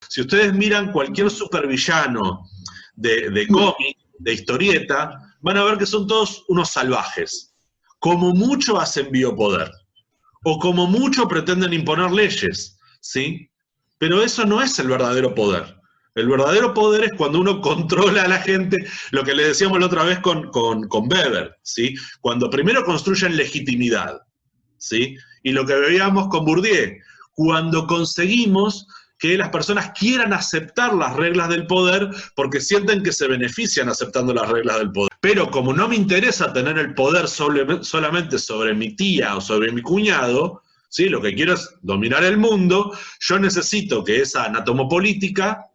Si ustedes miran cualquier supervillano de cómic, de historieta, van a ver que son todos unos salvajes. Como mucho hacen biopoder, o como mucho pretenden imponer leyes, ¿sí? Pero eso no es el verdadero poder. El verdadero poder es cuando uno controla a la gente, lo que le decíamos la otra vez con Weber, ¿sí? Cuando primero construyen legitimidad, ¿sí? Y lo que veíamos con Bourdieu, cuando conseguimos que las personas quieran aceptar las reglas del poder porque sienten que se benefician aceptando las reglas del poder. Pero como no me interesa tener el poder solamente sobre mi tía o sobre mi cuñado, ¿sí? Lo que quiero es dominar el mundo, yo necesito que esa anatomopolítica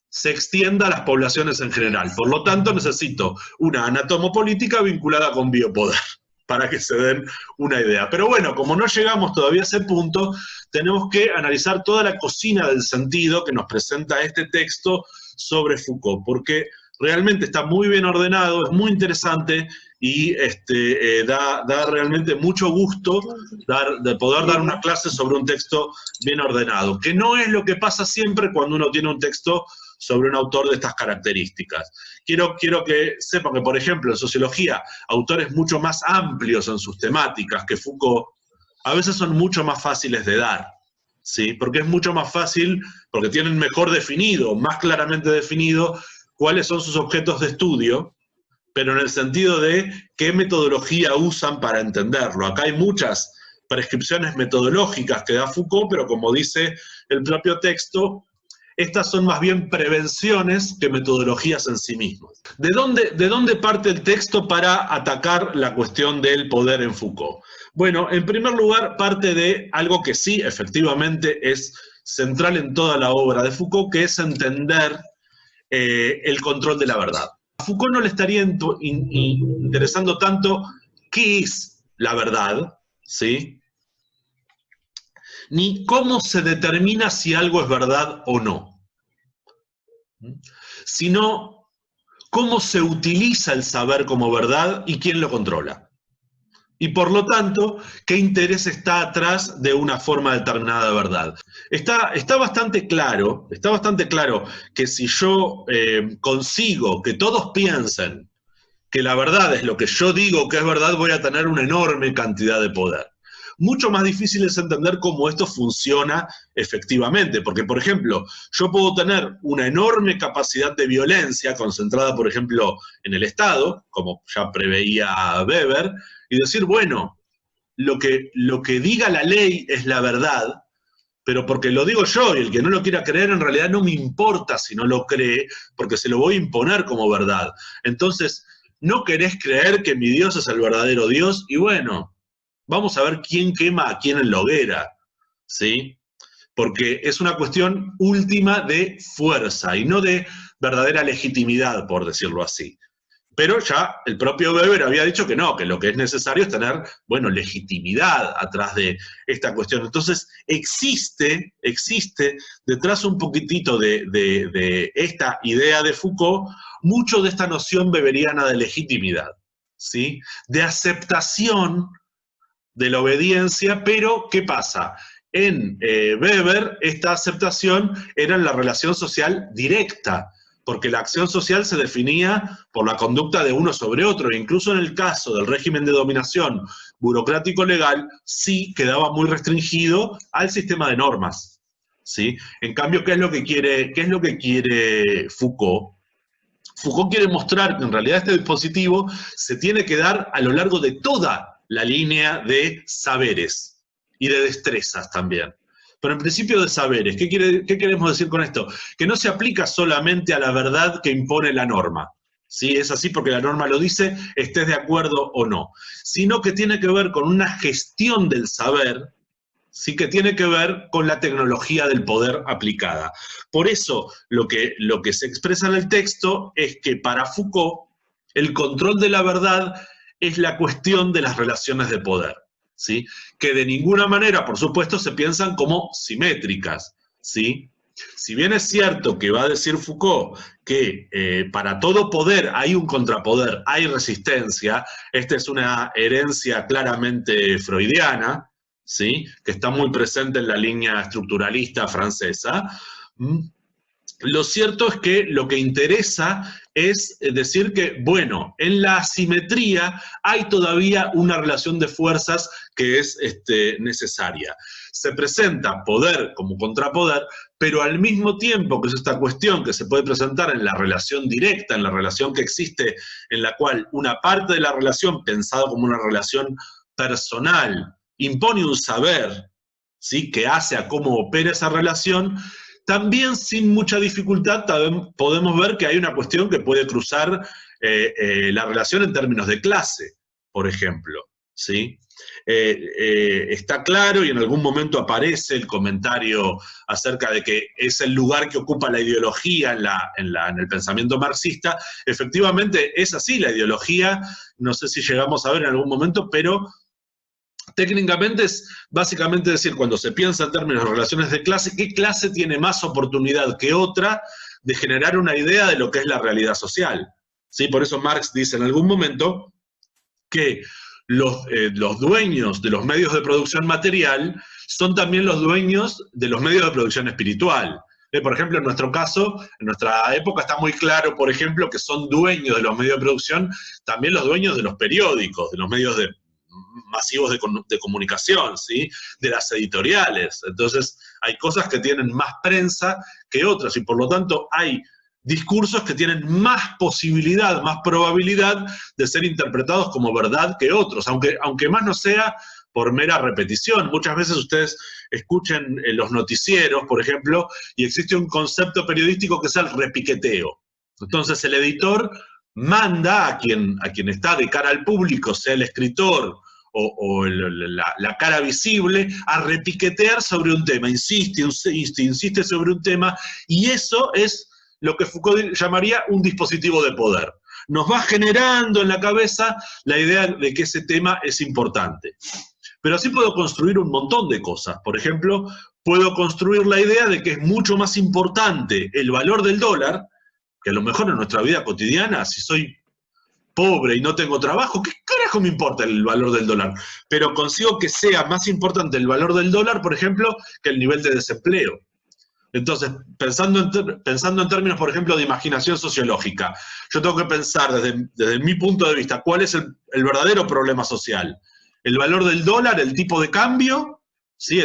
se extienda a las poblaciones en general. Por lo tanto, necesito una anatomopolítica vinculada con biopoder, para que se den una idea. Pero bueno, como no llegamos todavía a ese punto, tenemos que analizar toda la cocina del sentido que nos presenta este texto sobre Foucault, porque realmente está muy bien ordenado, es muy interesante y da realmente mucho gusto de poder dar una clase sobre un texto bien ordenado, que no es lo que pasa siempre cuando uno tiene un texto sobre un autor de estas características. Quiero que sepan que, por ejemplo, en sociología, autores mucho más amplios en sus temáticas que Foucault, a veces son mucho más fáciles de dar, ¿sí? Porque es mucho más fácil, porque tienen mejor definido, más claramente definido, cuáles son sus objetos de estudio, pero en el sentido de qué metodología usan para entenderlo. Acá hay muchas prescripciones metodológicas que da Foucault, pero como dice el propio texto, estas son más bien prevenciones que metodologías en sí mismas. ¿De dónde parte el texto para atacar la cuestión del poder en Foucault? Bueno, en primer lugar, parte de algo que sí, efectivamente, es central en toda la obra de Foucault, que es entender el control de la verdad. A Foucault no le estaría interesando tanto qué es la verdad, ¿sí? Ni cómo se determina si algo es verdad o no, sino cómo se utiliza el saber como verdad y quién lo controla. Y por lo tanto, qué interés está atrás de una forma determinada de verdad. Está bastante claro que si yo consigo que todos piensen que la verdad es lo que yo digo que es verdad, voy a tener una enorme cantidad de poder. Mucho más difícil es entender cómo esto funciona efectivamente, porque, por ejemplo, yo puedo tener una enorme capacidad de violencia concentrada, por ejemplo, en el Estado, como ya preveía Weber, y decir, bueno, lo que diga la ley es la verdad, pero porque lo digo yo, y el que no lo quiera creer en realidad no me importa si no lo cree, porque se lo voy a imponer como verdad. Entonces, ¿no querés creer que mi Dios es el verdadero Dios? Y bueno, vamos a ver quién quema a quién en la hoguera, ¿sí? Porque es una cuestión última de fuerza y no de verdadera legitimidad, por decirlo así. Pero ya el propio Weber había dicho que no, que lo que es necesario es tener, bueno, legitimidad atrás de esta cuestión. Entonces, existe detrás un poquitito de esta idea de Foucault, mucho de esta noción weberiana de legitimidad, ¿sí? De aceptación de la obediencia, pero ¿qué pasa? En Weber, esta aceptación era en la relación social directa, porque la acción social se definía por la conducta de uno sobre otro, e incluso en el caso del régimen de dominación burocrático-legal, sí quedaba muy restringido al sistema de normas, ¿sí? En cambio, ¿qué es lo que quiere Foucault? Foucault quiere mostrar que en realidad este dispositivo se tiene que dar a lo largo de toda la línea de saberes y de destrezas también. Pero en principio de saberes, ¿qué queremos decir con esto? Que no se aplica solamente a la verdad que impone la norma. ¿Sí? Es así porque la norma lo dice, estés de acuerdo o no. Sino que tiene que ver con una gestión del saber, sí, que tiene que ver con la tecnología del poder aplicada. Por eso lo que se expresa en el texto es que para Foucault el control de la verdad es la cuestión de las relaciones de poder, ¿sí? Que de ninguna manera, por supuesto, se piensan como simétricas, ¿sí? Si bien es cierto que va a decir Foucault que para todo poder hay un contrapoder, hay resistencia, esta es una herencia claramente freudiana, ¿sí? Que está muy presente en la línea estructuralista francesa, lo cierto es que lo que interesa es decir que, bueno, en la asimetría hay todavía una relación de fuerzas que es necesaria. Se presenta poder como contrapoder, pero al mismo tiempo que es esta cuestión que se puede presentar en la relación directa, en la relación que existe, en la cual una parte de la relación, pensado como una relación personal, impone un saber, ¿sí?, que hace a cómo opera esa relación. También sin mucha dificultad podemos ver que hay una cuestión que puede cruzar la relación en términos de clase, por ejemplo, ¿sí? Está claro, y en algún momento aparece el comentario acerca de que es el lugar que ocupa la ideología en el pensamiento marxista. Efectivamente es así, la ideología, no sé si llegamos a ver en algún momento, pero técnicamente es básicamente decir, cuando se piensa en términos de relaciones de clase, ¿qué clase tiene más oportunidad que otra de generar una idea de lo que es la realidad social? ¿Sí? Por eso Marx dice en algún momento que los dueños de los medios de producción material son también los dueños de los medios de producción espiritual. Por ejemplo, en nuestro caso, en nuestra época está muy claro, por ejemplo, que son dueños de los medios de producción también los dueños de los periódicos, de los medios masivos de comunicación, ¿sí?, de las editoriales. Entonces, hay cosas que tienen más prensa que otras, y por lo tanto hay discursos que tienen más posibilidad, más probabilidad de ser interpretados como verdad que otros, aunque más no sea por mera repetición. Muchas veces ustedes escuchen los noticieros, por ejemplo, y existe un concepto periodístico que es el repiqueteo. Entonces el editor manda a quien está de cara al público, sea el escritor o la cara visible, a repiquetear sobre un tema, insiste sobre un tema, y eso es lo que Foucault llamaría un dispositivo de poder. Nos va generando en la cabeza la idea de que ese tema es importante. Pero así puedo construir un montón de cosas. Por ejemplo, puedo construir la idea de que es mucho más importante el valor del dólar, que a lo mejor en nuestra vida cotidiana, si soy pobre y no tengo trabajo, ¿qué carajo me importa el valor del dólar? Pero consigo que sea más importante el valor del dólar, por ejemplo, que el nivel de desempleo. Entonces, pensando en términos, por ejemplo, de imaginación sociológica, yo tengo que pensar desde mi punto de vista cuál es el verdadero problema social. El valor del dólar, el tipo de cambio, ¿sí?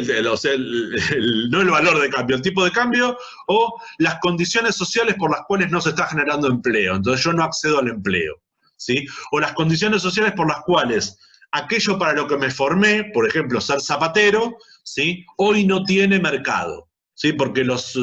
No el valor de cambio, el tipo de cambio, o las condiciones sociales por las cuales no se está generando empleo. Entonces yo no accedo al empleo, ¿sí? O las condiciones sociales por las cuales aquello para lo que me formé, por ejemplo, ser zapatero, ¿sí?, hoy no tiene mercado. ¿Sí? Porque los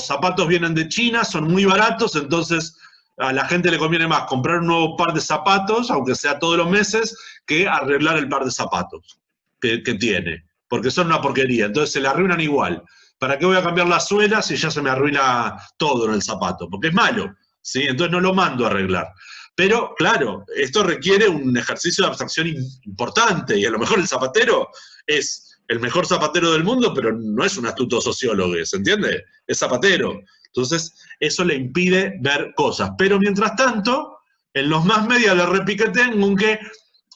zapatos vienen de China, son muy baratos, entonces a la gente le conviene más comprar un nuevo par de zapatos, aunque sea todos los meses, que arreglar el par de zapatos que tiene, porque son una porquería, entonces se le arruinan igual. ¿Para qué voy a cambiar la suela si ya se me arruina todo en el zapato? Porque es malo, ¿sí? Entonces no lo mando a arreglar. Pero, claro, esto requiere un ejercicio de abstracción importante, y a lo mejor el zapatero es el mejor zapatero del mundo, pero no es un astuto sociólogo, ¿se entiende? Es zapatero. Entonces, eso le impide ver cosas. Pero mientras tanto, en los más media le repiquetean con que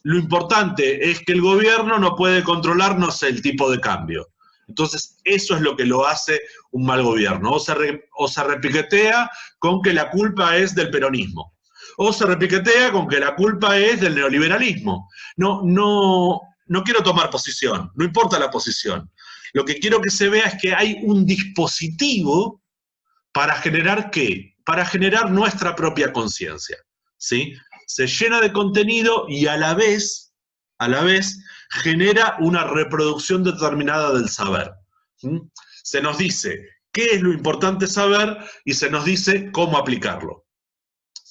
lo importante es que el gobierno no puede controlar, no sé, el tipo de cambio. Entonces, eso es lo que lo hace un mal gobierno. O se repiquetea con que la culpa es del peronismo. O se repiquetea con que la culpa es del neoliberalismo. No quiero tomar posición, no importa la posición. Lo que quiero que se vea es que hay un dispositivo para generar ¿qué? Para generar nuestra propia conciencia, ¿sí? Se llena de contenido y a la vez genera una reproducción determinada del saber. ¿Sí? Se nos dice qué es lo importante saber y se nos dice cómo aplicarlo.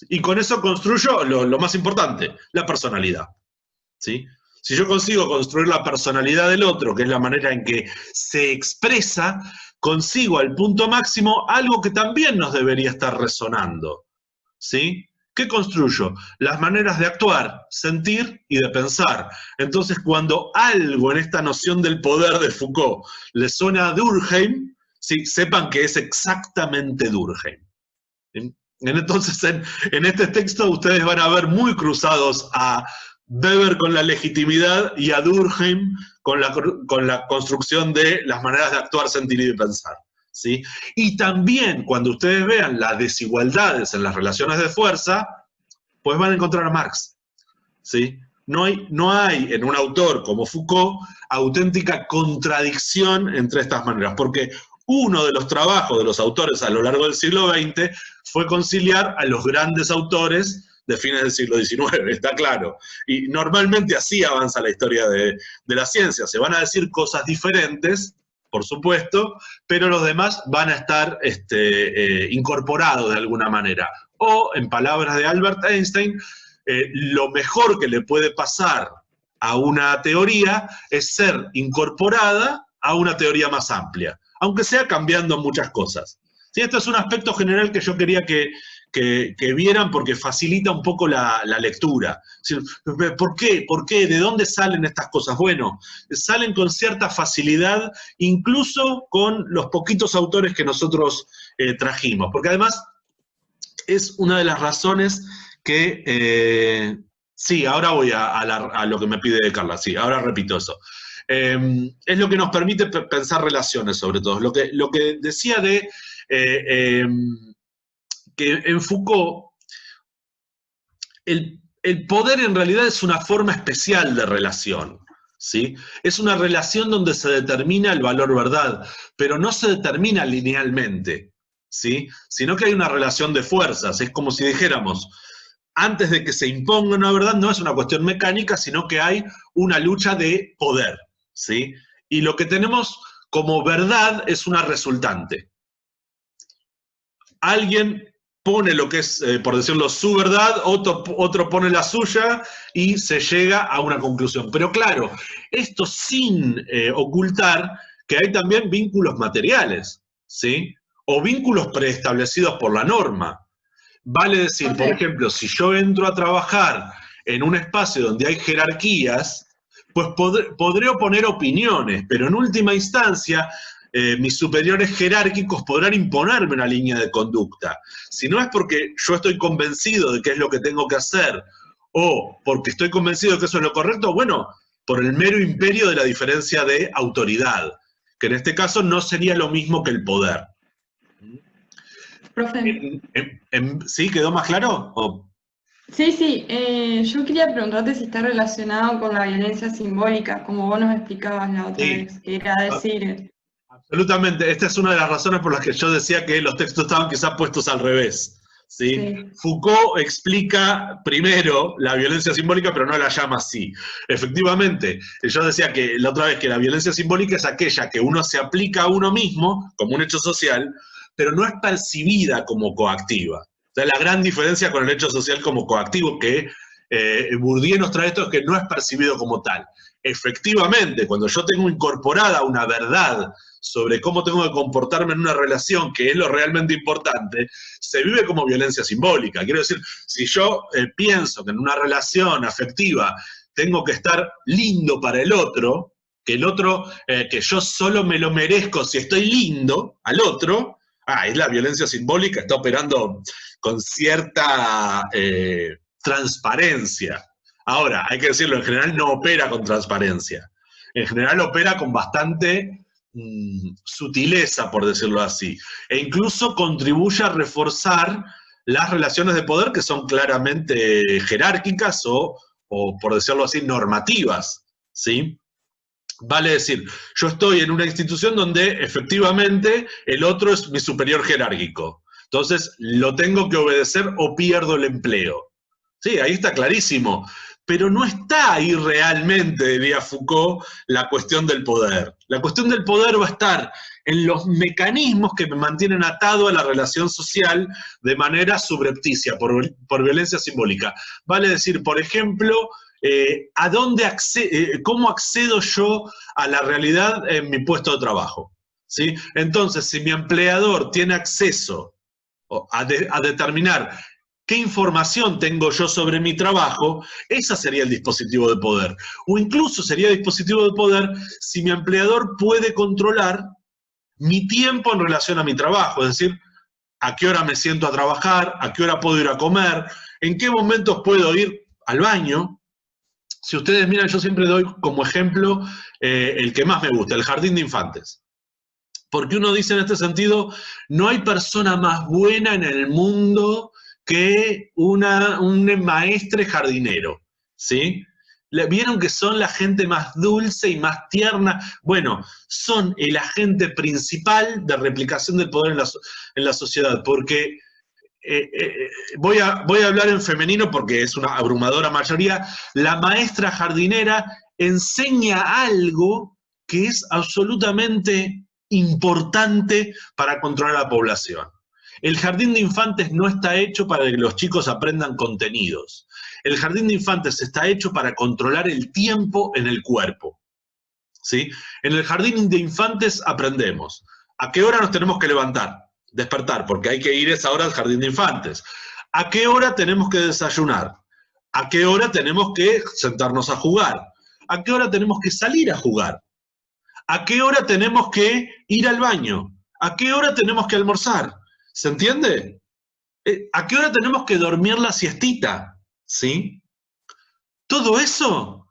Y con eso construyo lo más importante, la personalidad, ¿sí? Si yo consigo construir la personalidad del otro, que es la manera en que se expresa, consigo al punto máximo algo que también nos debería estar resonando, ¿sí? ¿Qué construyo? Las maneras de actuar, sentir y de pensar. Entonces, cuando algo en esta noción del poder de Foucault le suena a Durkheim, ¿sí?, sepan que es exactamente Durkheim. Entonces, en este texto ustedes van a ver muy cruzados a Weber con la legitimidad y a Durkheim con la construcción de las maneras de actuar, sentir y de pensar. ¿sí? Y también cuando ustedes vean las desigualdades en las relaciones de fuerza, pues van a encontrar a Marx, ¿sí? No hay en un autor como Foucault auténtica contradicción entre estas maneras, porque uno de los trabajos de los autores a lo largo del siglo XX fue conciliar a los grandes autores de fines del siglo XIX, está claro. Y normalmente así avanza la historia de la ciencia. Se van a decir cosas diferentes, por supuesto, pero los demás van a estar incorporados de alguna manera. O, en palabras de Albert Einstein, lo mejor que le puede pasar a una teoría es ser incorporada a una teoría más amplia, aunque sea cambiando muchas cosas. ¿Sí? Esto es un aspecto general que yo quería que vieran porque facilita un poco la lectura. ¿Por qué? ¿Por qué? ¿De dónde salen estas cosas? Bueno, salen con cierta facilidad, incluso con los poquitos autores que nosotros trajimos, porque además es una de las razones que... sí, ahora voy a lo que me pide Carla, sí, ahora repito eso. Es lo que nos permite pensar relaciones, sobre todo. Lo que decía de que en Foucault el poder en realidad es una forma especial de relación, ¿sí? Es una relación donde se determina el valor verdad, pero no se determina linealmente, ¿sí? Sino que hay una relación de fuerzas. Es como si dijéramos, antes de que se imponga una verdad, no es una cuestión mecánica, sino que hay una lucha de poder, ¿sí? Y lo que tenemos como verdad es una resultante. Alguien pone lo que es, por decirlo, su verdad, otro pone la suya y se llega a una conclusión. Pero claro, esto sin ocultar que hay también vínculos materiales, ¿sí? O vínculos preestablecidos por la norma. Vale decir, por ejemplo, si yo entro a trabajar en un espacio donde hay jerarquías, pues podré oponer opiniones, pero en última instancia mis superiores jerárquicos podrán imponerme una línea de conducta. Si no es porque yo estoy convencido de qué es lo que tengo que hacer o porque estoy convencido de que eso es lo correcto, bueno, por el mero imperio de la diferencia de autoridad, que en este caso no sería lo mismo que el poder. Profe. ¿Sí? ¿Quedó más claro? ¿O? Sí, sí, yo quería preguntarte si está relacionado con la violencia simbólica, como vos nos explicabas la otra Sí, vez, que era decir... absolutamente. Esta es una de las razones por las que yo decía que los textos estaban quizás puestos al revés. ¿Sí? Sí. Foucault explica primero la violencia simbólica, pero no la llama así. Efectivamente, yo decía que la otra vez que la violencia simbólica es aquella que uno se aplica a uno mismo como un hecho social, pero no es percibida como coactiva. O sea, la gran diferencia con el hecho social como coactivo que Bourdieu nos trae esto es que no es percibido como tal. Efectivamente, cuando yo tengo incorporada una verdad sobre cómo tengo que comportarme en una relación, que es lo realmente importante, se vive como violencia simbólica. Quiero decir, si yo pienso que en una relación afectiva tengo que estar lindo para el otro, que yo solo me lo merezco si estoy lindo al otro, es la violencia simbólica, está operando con cierta transparencia. Ahora, hay que decirlo, en general no opera con transparencia. En general opera con bastante sutileza, por decirlo así. E incluso contribuye a reforzar las relaciones de poder que son claramente jerárquicas o por decirlo así, normativas, ¿sí? Vale decir, yo estoy en una institución donde efectivamente el otro es mi superior jerárquico. Entonces, lo tengo que obedecer o pierdo el empleo. Sí, ahí está clarísimo. Pero no está ahí realmente, diría Foucault, la cuestión del poder. La cuestión del poder va a estar en los mecanismos que me mantienen atado a la relación social de manera subrepticia, por violencia simbólica. Vale decir, por ejemplo, ¿cómo accedo yo a la realidad en mi puesto de trabajo? ¿Sí? Entonces, si mi empleador tiene acceso a determinar qué información tengo yo sobre mi trabajo, ese sería el dispositivo de poder. O incluso sería el dispositivo de poder si mi empleador puede controlar mi tiempo en relación a mi trabajo, es decir, a qué hora me siento a trabajar, a qué hora puedo ir a comer, en qué momentos puedo ir al baño. Si ustedes miran, yo siempre doy como ejemplo el que más me gusta, el jardín de infantes. Porque uno dice en este sentido, no hay persona más buena en el mundo que un maestre jardinero, ¿sí? Vieron que son la gente más dulce y más tierna. Bueno, son el agente principal de replicación del poder en la sociedad, porque voy a hablar en femenino porque es una abrumadora mayoría. La maestra jardinera enseña algo que es absolutamente importante para controlar a la población. El jardín de infantes no está hecho para que los chicos aprendan contenidos. El jardín de infantes está hecho para controlar el tiempo en el cuerpo, ¿sí? En el jardín de infantes aprendemos a qué hora nos tenemos que despertar, porque hay que ir a esa hora al jardín de infantes. ¿A qué hora tenemos que desayunar? ¿A qué hora tenemos que sentarnos a jugar? ¿A qué hora tenemos que salir a jugar? ¿A qué hora tenemos que ir al baño? ¿A qué hora tenemos que almorzar? ¿Se entiende? ¿A qué hora tenemos que dormir la siestita? ¿Sí? Todo eso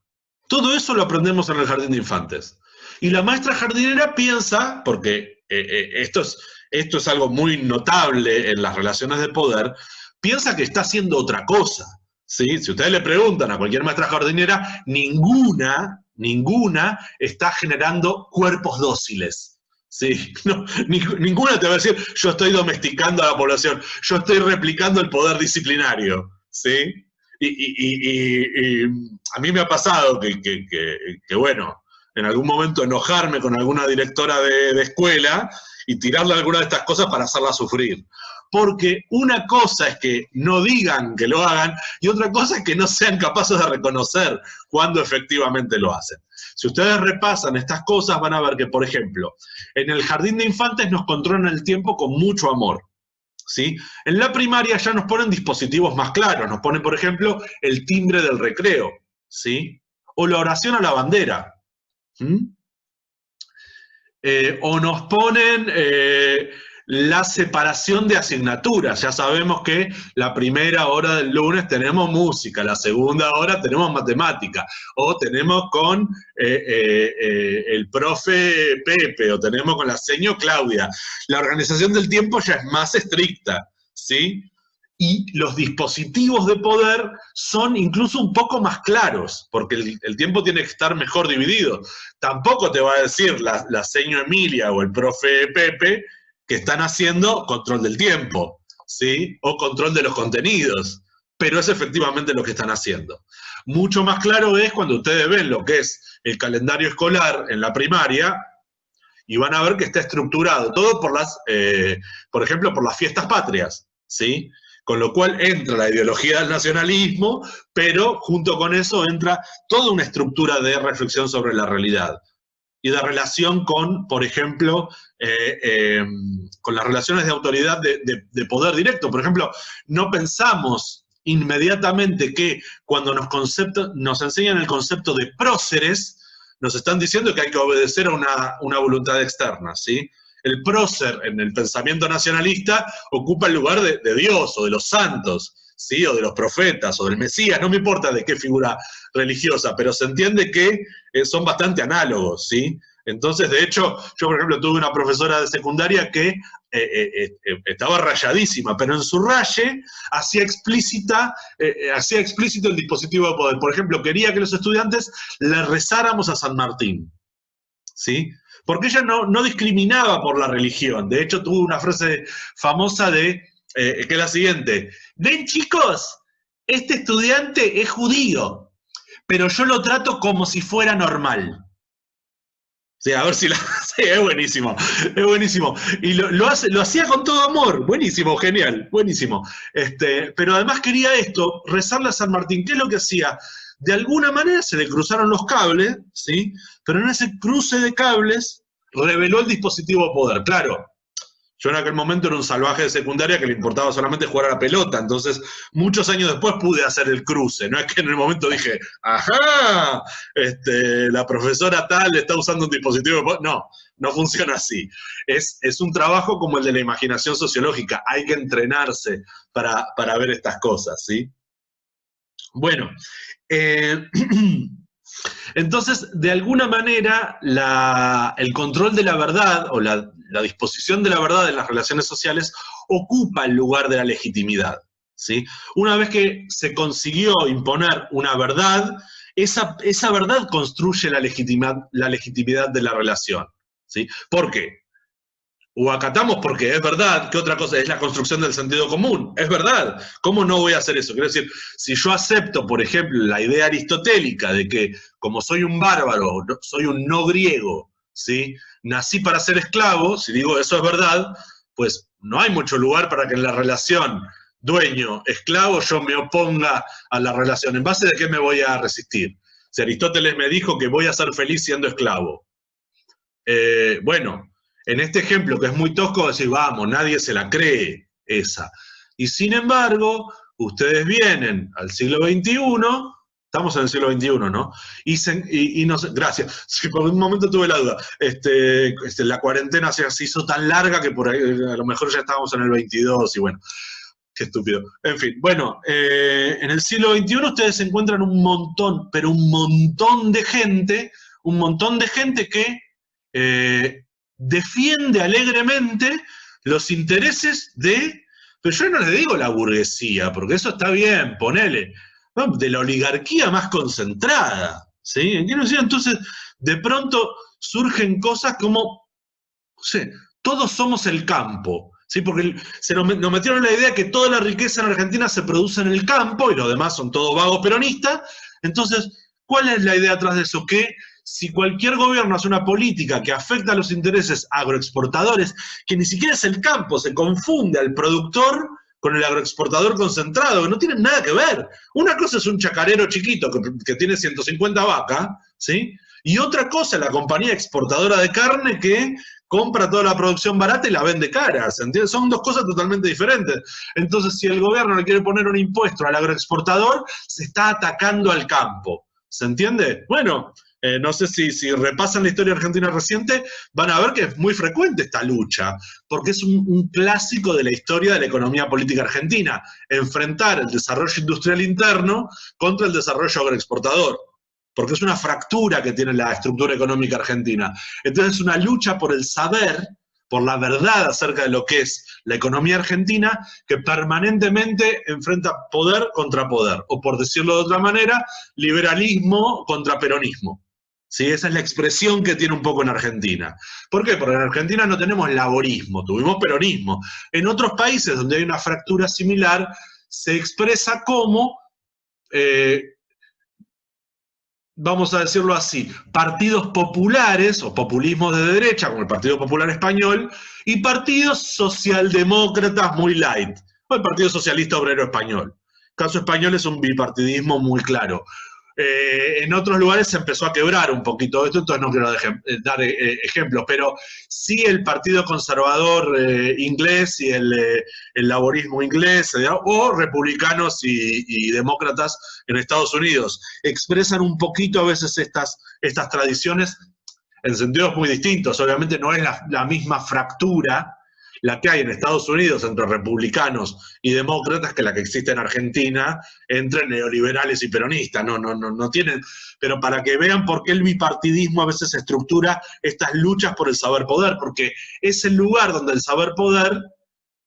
lo aprendemos en el jardín de infantes. Y la maestra jardinera piensa, porque esto es algo muy notable en las relaciones de poder, piensa que está haciendo otra cosa, ¿sí? Si ustedes le preguntan a cualquier maestra jardinera, ninguna está generando cuerpos dóciles. Sí, no, ninguna te va a decir, yo estoy domesticando a la población, yo estoy replicando el poder disciplinario, ¿sí? Y a mí me ha pasado que, bueno, en algún momento enojarme con alguna directora de escuela y tirarle alguna de estas cosas para hacerla sufrir. Porque una cosa es que no digan que lo hagan y otra cosa es que no sean capaces de reconocer cuando efectivamente lo hacen. Si ustedes repasan estas cosas van a ver que, por ejemplo, en el jardín de infantes nos controlan el tiempo con mucho amor, ¿sí? En la primaria ya nos ponen dispositivos más claros, nos ponen, por ejemplo, el timbre del recreo, ¿sí? O la oración a la bandera. O nos ponen la separación de asignaturas. Ya sabemos que la primera hora del lunes tenemos música, la segunda hora tenemos matemática, o tenemos con el profe Pepe, o tenemos con la seño Claudia. La organización del tiempo ya es más estricta, ¿sí? Y los dispositivos de poder son incluso un poco más claros, porque el tiempo tiene que estar mejor dividido. Tampoco te va a decir la seño Emilia o el profe Pepe que están haciendo control del tiempo, ¿sí? O control de los contenidos, pero es efectivamente lo que están haciendo. Mucho más claro es cuando ustedes ven lo que es el calendario escolar en la primaria y van a ver que está estructurado todo por ejemplo, por las fiestas patrias, ¿sí? Con lo cual entra la ideología del nacionalismo, pero junto con eso entra toda una estructura de reflexión sobre la realidad y de relación con, por ejemplo, con las relaciones de autoridad de poder directo. Por ejemplo, no pensamos inmediatamente que cuando nos enseñan el concepto de próceres, nos están diciendo que hay que obedecer a una voluntad externa, ¿sí? El prócer en el pensamiento nacionalista ocupa el lugar de Dios o de los santos, ¿sí? O de los profetas o del Mesías, no me importa de qué figura religiosa, pero se entiende que son bastante análogos, ¿sí? Entonces, de hecho, yo por ejemplo tuve una profesora de secundaria que estaba rayadísima, pero en su raye hacía explícito el dispositivo de poder. Por ejemplo, quería que los estudiantes le rezáramos a San Martín, ¿sí? Porque ella no discriminaba por la religión. De hecho, tuvo una frase famosa que es la siguiente: ven chicos, este estudiante es judío, pero yo lo trato como si fuera normal. Sí, a ver si sí, es buenísimo, es buenísimo. Y lo hacía con todo amor, buenísimo, genial, buenísimo. Pero además quería esto, rezarle a San Martín. ¿Qué es lo que hacía? De alguna manera se le cruzaron los cables, ¿sí? Pero en ese cruce de cables reveló el dispositivo de poder. Claro, yo en aquel momento era un salvaje de secundaria que le importaba solamente jugar a la pelota, entonces muchos años después pude hacer el cruce. No es que en el momento dije, ajá, la profesora tal está usando un dispositivo de poder. No funciona así. Es un trabajo como el de la imaginación sociológica. Hay que entrenarse para ver estas cosas, ¿sí? Bueno, Entonces, de alguna manera, el control de la verdad o la disposición de la verdad en las relaciones sociales ocupa el lugar de la legitimidad, ¿sí? Una vez que se consiguió imponer una verdad, esa verdad construye la legitimidad de la relación, ¿sí? ¿Por qué? O acatamos porque es verdad, ¿qué otra cosa? Es la construcción del sentido común, es verdad. ¿Cómo no voy a hacer eso? Quiero decir, si yo acepto, por ejemplo, la idea aristotélica de que como soy un bárbaro, soy un no griego, ¿sí? Nací para ser esclavo, si digo eso es verdad, pues no hay mucho lugar para que en la relación dueño-esclavo yo me oponga a la relación. ¿En base de qué me voy a resistir? Si Aristóteles me dijo que voy a ser feliz siendo esclavo. Bueno, en este ejemplo que es muy tosco, decir, vamos, nadie se la cree esa. Y sin embargo, ustedes vienen al siglo XXI, estamos en el siglo XXI, ¿no? Y gracias, sí, por un momento tuve la duda. La cuarentena se hizo tan larga que por ahí a lo mejor ya estábamos en el 22 y bueno, qué estúpido. En fin, bueno, en el siglo XXI ustedes encuentran un montón, pero un montón de gente que defiende alegremente los intereses pero yo no les digo la burguesía, porque eso está bien, ponele, ¿no? De la oligarquía más concentrada, ¿sí? Entonces, de pronto surgen cosas como, no sé, todos somos el campo, ¿sí? Porque nos metieron la idea que toda la riqueza en Argentina se produce en el campo y los demás son todos vagos peronistas. Entonces, ¿cuál es la idea atrás de eso? Que si cualquier gobierno hace una política que afecta a los intereses agroexportadores, que ni siquiera es el campo, se confunde al productor con el agroexportador concentrado, que no tienen nada que ver. Una cosa es un chacarero chiquito que tiene 150 vacas, ¿sí? Y otra cosa es la compañía exportadora de carne que compra toda la producción barata y la vende cara, ¿se entiende? Son dos cosas totalmente diferentes. Entonces, si el gobierno le quiere poner un impuesto al agroexportador, se está atacando al campo, ¿se entiende? Bueno, no sé si repasan la historia argentina reciente, van a ver que es muy frecuente esta lucha, porque es un clásico de la historia de la economía política argentina, enfrentar el desarrollo industrial interno contra el desarrollo agroexportador, porque es una fractura que tiene la estructura económica argentina. Entonces es una lucha por el saber, por la verdad acerca de lo que es la economía argentina, que permanentemente enfrenta poder contra poder, o por decirlo de otra manera, liberalismo contra peronismo. ¿Sí? Esa es la expresión que tiene un poco en Argentina. ¿Por qué? Porque en Argentina no tenemos laborismo, tuvimos peronismo. En otros países donde hay una fractura similar, se expresa como, vamos a decirlo así, partidos populares o populismos de derecha, como el Partido Popular Español, y partidos socialdemócratas muy light, o el Partido Socialista Obrero Español. El caso español es un bipartidismo muy claro. En otros lugares se empezó a quebrar un poquito esto, entonces no quiero dar ejemplos, pero sí el Partido Conservador inglés y el laborismo inglés, o republicanos y demócratas en Estados Unidos, expresan un poquito a veces estas tradiciones en sentidos muy distintos. Obviamente no es la misma fractura la que hay en Estados Unidos entre republicanos y demócratas que la que existe en Argentina entre neoliberales y peronistas. No tienen, pero para que vean por qué el bipartidismo a veces estructura estas luchas por el saber poder, porque es el lugar donde el saber poder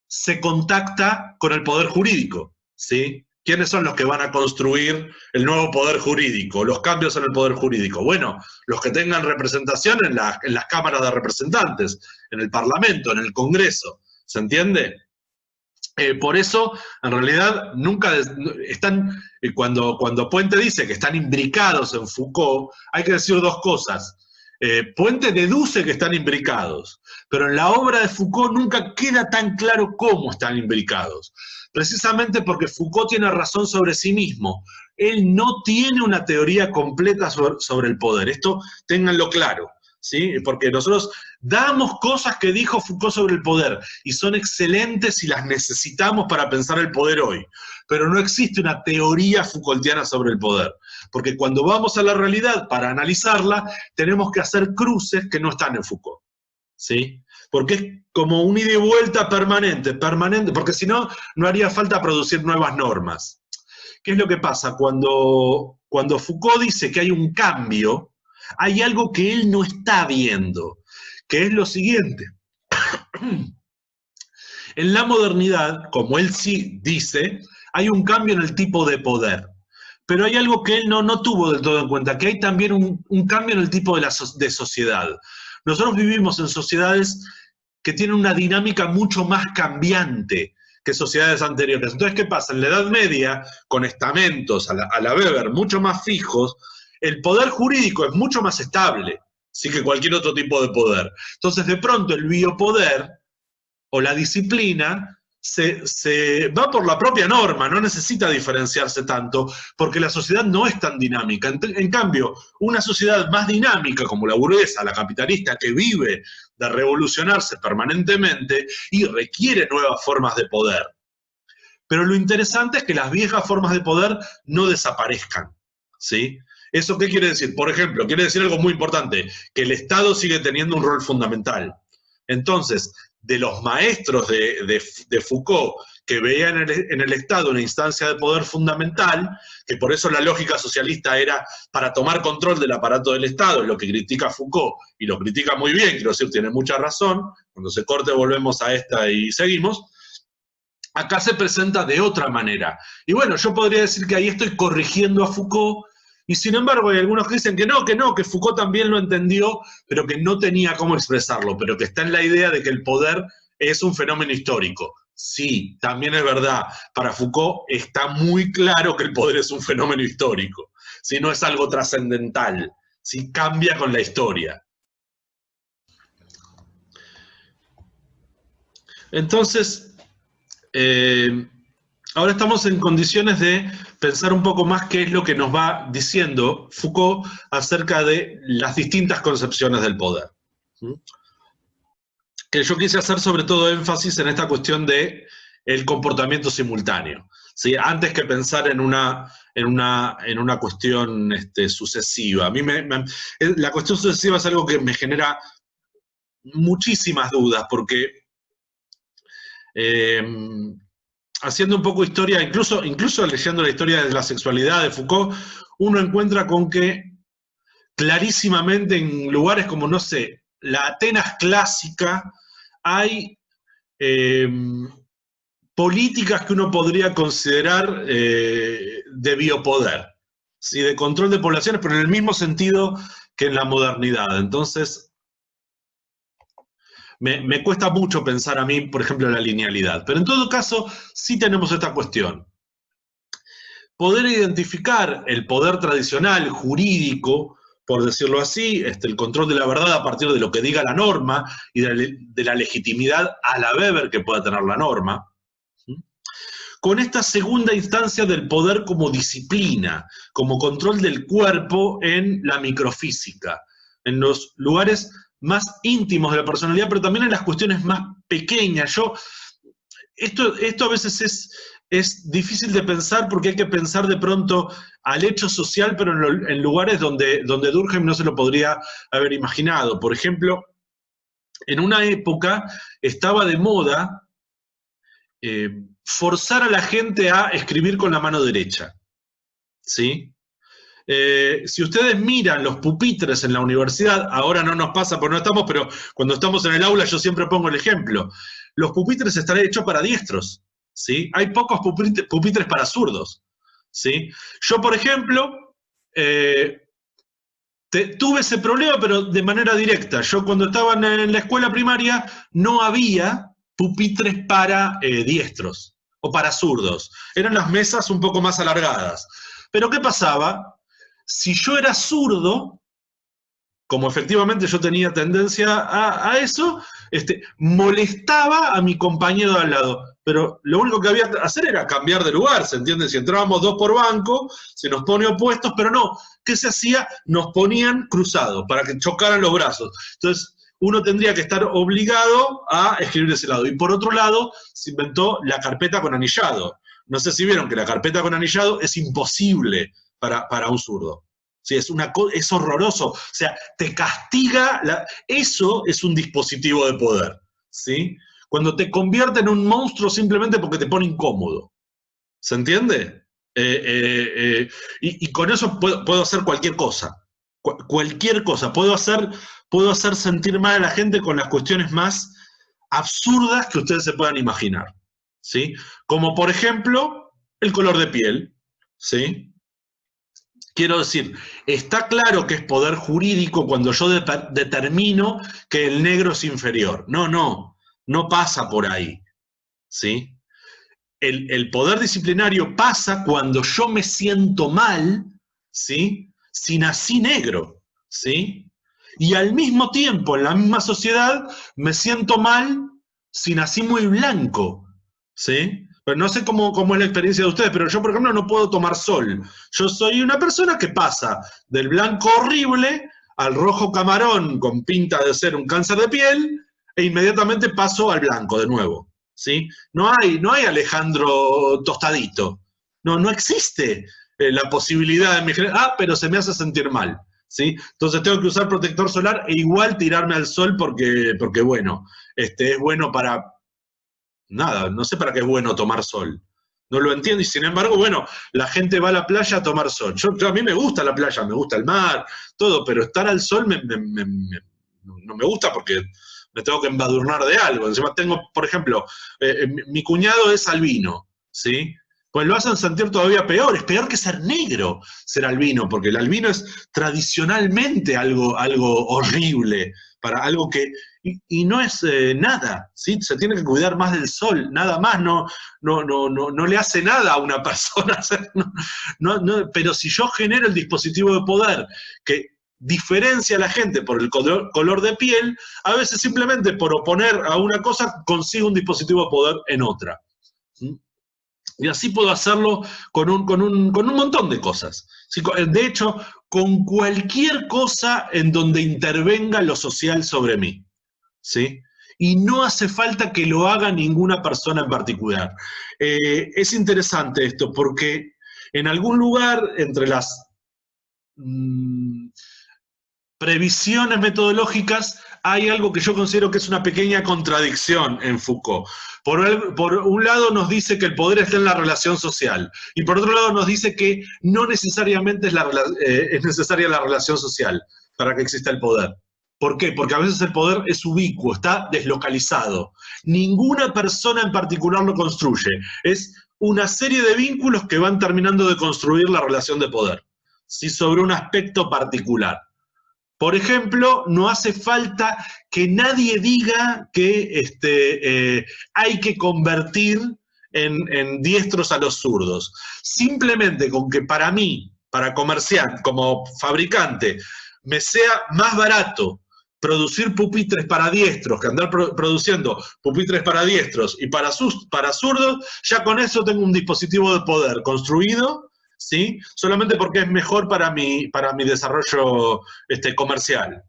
se contacta con el poder jurídico, ¿sí? ¿Quiénes son los que van a construir el nuevo poder jurídico, los cambios en el poder jurídico? Bueno, los que tengan representación en las cámaras de representantes, en el Parlamento, en el Congreso, ¿se entiende? Por eso, en realidad, nunca están, cuando Puente dice que están imbricados en Foucault, hay que decir dos cosas. Puente deduce que están imbricados, pero en la obra de Foucault nunca queda tan claro cómo están imbricados. Precisamente porque Foucault tiene razón sobre sí mismo. Él no tiene una teoría completa sobre el poder. Esto ténganlo claro, ¿sí? Porque nosotros damos cosas que dijo Foucault sobre el poder y son excelentes y las necesitamos para pensar el poder hoy. Pero no existe una teoría Foucaultiana sobre el poder. Porque cuando vamos a la realidad para analizarla, tenemos que hacer cruces que no están en Foucault, ¿sí? Porque es como un ida y vuelta permanente, porque si no, no haría falta producir nuevas normas. ¿Qué es lo que pasa? Cuando Foucault dice que hay un cambio, hay algo que él no está viendo, que es lo siguiente. En la modernidad, como él sí dice, hay un cambio en el tipo de poder. Pero hay algo que él no tuvo del todo en cuenta, que hay también un cambio en el tipo de sociedad. Nosotros vivimos en sociedades que tienen una dinámica mucho más cambiante que sociedades anteriores. Entonces, ¿qué pasa? En la Edad Media, con estamentos a la Weber mucho más fijos, el poder jurídico es mucho más estable, sí, que cualquier otro tipo de poder. Entonces, de pronto, el biopoder o la disciplina se va por la propia norma, no necesita diferenciarse tanto, porque la sociedad no es tan dinámica. En cambio, una sociedad más dinámica, como la burguesa, la capitalista, que vive de revolucionarse permanentemente y requiere nuevas formas de poder. Pero lo interesante es que las viejas formas de poder no desaparezcan, ¿sí? ¿Eso qué quiere decir? Por ejemplo, quiere decir algo muy importante, que el Estado sigue teniendo un rol fundamental. Entonces, de los maestros de Foucault, que veían en el Estado una instancia de poder fundamental, que por eso la lógica socialista era para tomar control del aparato del Estado, es lo que critica Foucault, y lo critica muy bien, quiero decir, tiene mucha razón. Cuando se corte volvemos a esta y seguimos. Acá se presenta de otra manera. Y bueno, yo podría decir que ahí estoy corrigiendo a Foucault, y sin embargo hay algunos que dicen que no, que Foucault también lo entendió, pero que no tenía cómo expresarlo, pero que está en la idea de que el poder es un fenómeno histórico. Sí, también es verdad, para Foucault está muy claro que el poder es un fenómeno histórico, si no es algo trascendental, si cambia con la historia. Entonces, ahora estamos en condiciones de pensar un poco más qué es lo que nos va diciendo Foucault acerca de las distintas concepciones del poder. Que yo quise hacer sobre todo énfasis en esta cuestión de el comportamiento simultáneo, ¿sí? Antes que pensar en una cuestión sucesiva. A mí la cuestión sucesiva es algo que me genera muchísimas dudas, porque haciendo un poco historia, incluso leyendo la historia de la sexualidad de Foucault, uno encuentra con que clarísimamente en lugares como, no sé, la Atenas clásica, hay políticas que uno podría considerar de biopoder, ¿sí? De control de poblaciones, pero en el mismo sentido que en la modernidad. Entonces, me cuesta mucho pensar a mí, por ejemplo, en la linealidad. Pero en todo caso, sí tenemos esta cuestión. Poder identificar el poder tradicional, jurídico, por decirlo así, el control de la verdad a partir de lo que diga la norma y de la legitimidad a la Weber que pueda tener la norma, con esta segunda instancia del poder como disciplina, como control del cuerpo en la microfísica, en los lugares más íntimos de la personalidad, pero también en las cuestiones más pequeñas. Esto a veces es difícil de pensar porque hay que pensar de pronto al hecho social, pero en lugares donde Durkheim no se lo podría haber imaginado. Por ejemplo, en una época estaba de moda forzar a la gente a escribir con la mano derecha, ¿sí? Si ustedes miran los pupitres en la universidad, ahora no nos pasa porque no estamos, pero cuando estamos en el aula yo siempre pongo el ejemplo. Los pupitres están hechos para diestros, ¿sí? Hay pocos pupitres para zurdos, ¿sí? Yo, por ejemplo, tuve ese problema, pero de manera directa. Yo cuando estaba en la escuela primaria no había pupitres para diestros o para zurdos. Eran las mesas un poco más alargadas. Pero ¿qué pasaba? Si yo era zurdo, como efectivamente yo tenía tendencia a eso, molestaba a mi compañero de al lado. Pero lo único que había que hacer era cambiar de lugar, ¿se entiende? Si entrábamos dos por banco, se nos pone opuestos, pero no. ¿Qué se hacía? Nos ponían cruzados para que chocaran los brazos. Entonces, uno tendría que estar obligado a escribir de ese lado. Y por otro lado, se inventó la carpeta con anillado. No sé si vieron que la carpeta con anillado es imposible para un zurdo. Sí, es horroroso. O sea, te castiga. Eso es un dispositivo de poder, ¿sí? Cuando te convierte en un monstruo simplemente porque te pone incómodo. ¿Se entiende? Y con eso puedo hacer cualquier cosa. Cualquier cosa. Puedo hacer sentir mal a la gente con las cuestiones más absurdas que ustedes se puedan imaginar. ¿Sí? Como por ejemplo, el color de piel. ¿Sí? Quiero decir, está claro que es poder jurídico cuando yo determino que el negro es inferior. No pasa por ahí. ¿Sí? El poder disciplinario pasa cuando yo me siento mal, ¿sí? Si nací negro, ¿sí? Y al mismo tiempo, en la misma sociedad, me siento mal si nací muy blanco, ¿sí? Pero no sé cómo es la experiencia de ustedes, pero yo, por ejemplo, no puedo tomar sol. Yo soy una persona que pasa del blanco horrible al rojo camarón con pinta de ser un cáncer de piel e inmediatamente paso al blanco de nuevo, ¿sí? No hay Alejandro tostadito. No existe la posibilidad de mi pero se me hace sentir mal, ¿sí? Entonces tengo que usar protector solar e igual tirarme al sol porque bueno, es bueno para nada, no sé para qué es bueno tomar sol. No lo entiendo y sin embargo, bueno, la gente va a la playa a tomar sol. A mí me gusta la playa, me gusta el mar, todo, pero estar al sol no me gusta porque me tengo que embadurnar de algo. Encima tengo, por ejemplo, mi cuñado es albino, ¿sí? Pues lo hacen sentir todavía peor, es peor que ser negro, ser albino, porque el albino es tradicionalmente algo horrible, para algo que, y no es nada, ¿sí? Se tiene que cuidar más del sol, nada más, no le hace nada a una persona, pero si yo genero el dispositivo de poder que diferencia a la gente por el color de piel, a veces simplemente por oponer a una cosa consigo un dispositivo de poder en otra. ¿Sí? Y así puedo hacerlo con un montón de cosas. ¿Sí? De hecho, con cualquier cosa en donde intervenga lo social sobre mí. ¿Sí? Y no hace falta que lo haga ninguna persona en particular. Es interesante esto porque en algún lugar entre las previsiones metodológicas hay algo que yo considero que es una pequeña contradicción en Foucault. Por un lado nos dice que el poder está en la relación social y por otro lado nos dice que no necesariamente es necesaria la relación social para que exista el poder. ¿Por qué? Porque a veces el poder es ubicuo, está deslocalizado. Ninguna persona en particular lo construye. Es una serie de vínculos que van terminando de construir la relación de poder, ¿sí? Sobre un aspecto particular. Por ejemplo, no hace falta que nadie diga que hay que convertir en diestros a los zurdos. Simplemente con que para mí, para comerciante, como fabricante, me sea más barato producir pupitres para diestros que andar produciendo pupitres para diestros y para zurdos, ya con eso tengo un dispositivo de poder construido, ¿sí? Solamente porque es mejor para mi desarrollo comercial.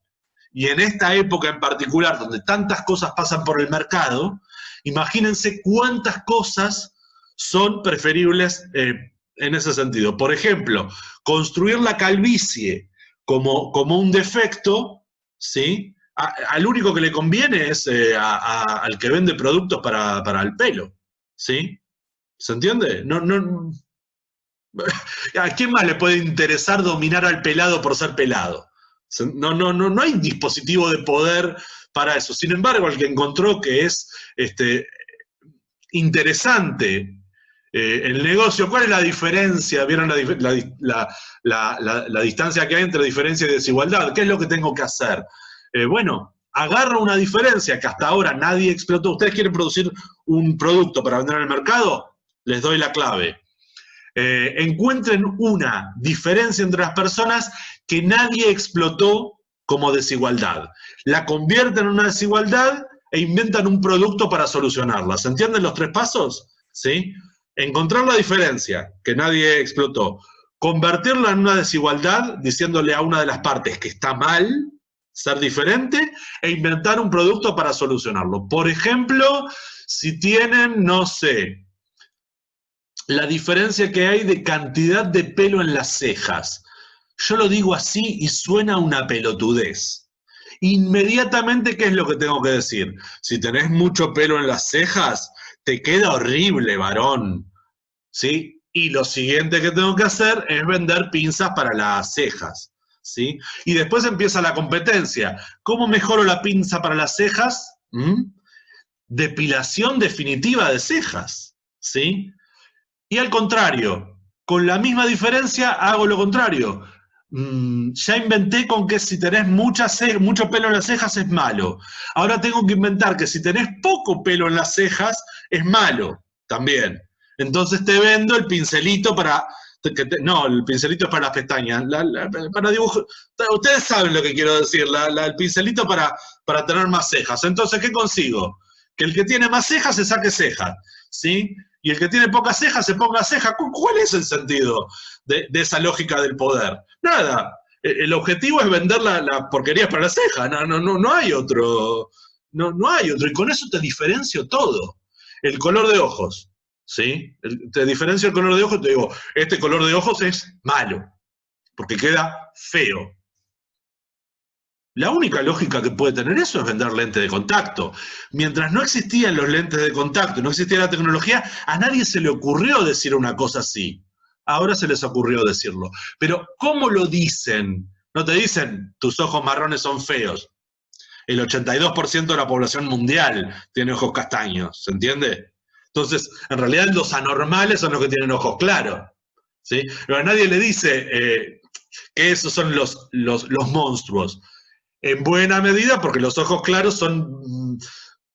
Y en esta época en particular, donde tantas cosas pasan por el mercado, imagínense cuántas cosas son preferibles en ese sentido. Por ejemplo, construir la calvicie como un defecto, ¿sí? Al único que le conviene es al que vende productos para el pelo, ¿sí? ¿Se entiende? ¿A quién más le puede interesar dominar al pelado por ser pelado? No hay dispositivo de poder para eso. Sin embargo, el que encontró que es interesante el negocio, ¿cuál es la diferencia? ¿Vieron la distancia que hay entre diferencia y desigualdad? ¿Qué es lo que tengo que hacer? Bueno, agarro una diferencia que hasta ahora nadie explotó. ¿Ustedes quieren producir un producto para vender en el mercado? Les doy la clave. Encuentren una diferencia entre las personas que nadie explotó como desigualdad. La convierten en una desigualdad e inventan un producto para solucionarla. ¿Se entienden los 3 pasos? ¿Sí? Encontrar la diferencia que nadie explotó, convertirla en una desigualdad diciéndole a una de las partes que está mal ser diferente e inventar un producto para solucionarlo. Por ejemplo, si tienen, no sé, la diferencia que hay de cantidad de pelo en las cejas. Yo lo digo así y suena una pelotudez. Inmediatamente, ¿qué es lo que tengo que decir? Si tenés mucho pelo en las cejas, te queda horrible, varón. ¿Sí? Y lo siguiente que tengo que hacer es vender pinzas para las cejas, ¿sí? Y después empieza la competencia. ¿Cómo mejoro la pinza para las cejas? Depilación definitiva de cejas, ¿sí? Y al contrario, con la misma diferencia hago lo contrario. Ya inventé con que si tenés mucho pelo en las cejas es malo. Ahora tengo que inventar que si tenés poco pelo en las cejas es malo también. Entonces te vendo el pincelito para... no, el pincelito es para las pestañas. Para dibujar. Ustedes saben lo que quiero decir, el pincelito para tener más cejas. Entonces, ¿qué consigo? Que el que tiene más cejas se saque cejas, ¿sí? Y el que tiene pocas cejas se ponga cejas. ¿Cuál es el sentido de esa lógica del poder? Nada. El objetivo es vender la porquería para las cejas. No hay otro. No hay otro. Y con eso te diferencio todo. El color de ojos, ¿sí? Te diferencio el color de ojos, te digo, este color de ojos es malo, porque queda feo. La única lógica que puede tener eso es vender lentes de contacto. Mientras no existían los lentes de contacto, no existía la tecnología, a nadie se le ocurrió decir una cosa así. Ahora se les ocurrió decirlo. Pero ¿cómo lo dicen? No te dicen, tus ojos marrones son feos. El 82% de la población mundial tiene ojos castaños, ¿se entiende? Entonces, en realidad los anormales son los que tienen ojos claros, ¿sí? Pero a nadie le dice que esos son los monstruos. En buena medida porque los ojos claros son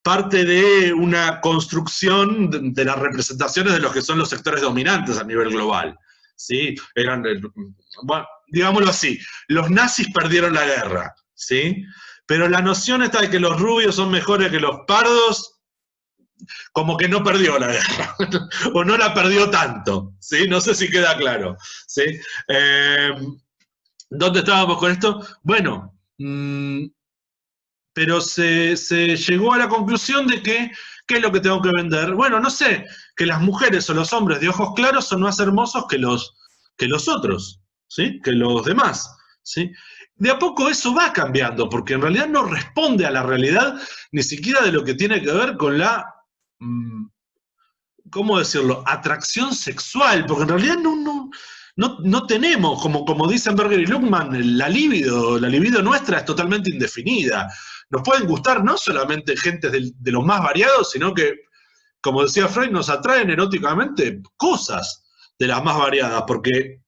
parte de una construcción de las representaciones de los que son los sectores dominantes a nivel global, ¿sí? Bueno, digámoslo así, los nazis perdieron la guerra, ¿sí? Pero la noción esta de que los rubios son mejores que los pardos, como que no perdió la guerra, o no la perdió tanto, ¿sí? No sé si queda claro, ¿sí? ¿Dónde estábamos con esto? Bueno, pero se llegó a la conclusión de que, ¿qué es lo que tengo que vender? Bueno, no sé, que las mujeres o los hombres de ojos claros son más hermosos que los otros, ¿sí? Que los demás, ¿sí? De a poco eso va cambiando, porque en realidad no responde a la realidad ni siquiera de lo que tiene que ver con la, ¿cómo decirlo?, atracción sexual, porque en realidad no tenemos, como dicen Berger y Luckman, la libido nuestra es totalmente indefinida. Nos pueden gustar no solamente gentes de los más variados, sino que, como decía Freud, nos atraen eróticamente cosas de las más variadas, porque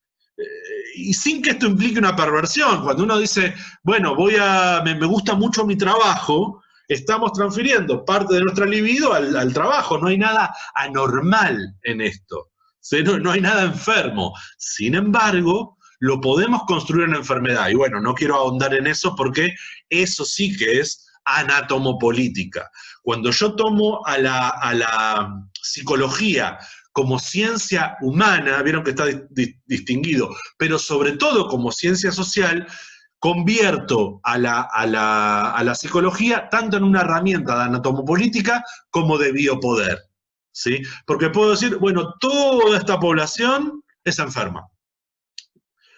y sin que esto implique una perversión. Cuando uno dice, bueno, me gusta mucho mi trabajo, estamos transfiriendo parte de nuestra libido al trabajo. No hay nada anormal en esto. ¿Sí? No hay nada enfermo. Sin embargo, lo podemos construir en enfermedad. Y bueno, no quiero ahondar en eso porque eso sí que es anatomopolítica. Cuando yo tomo a la psicología como ciencia humana, vieron que está distinguido, pero sobre todo como ciencia social, convierto a la psicología tanto en una herramienta de anatomopolítica como de biopoder, ¿sí? Porque puedo decir, bueno, toda esta población es enferma.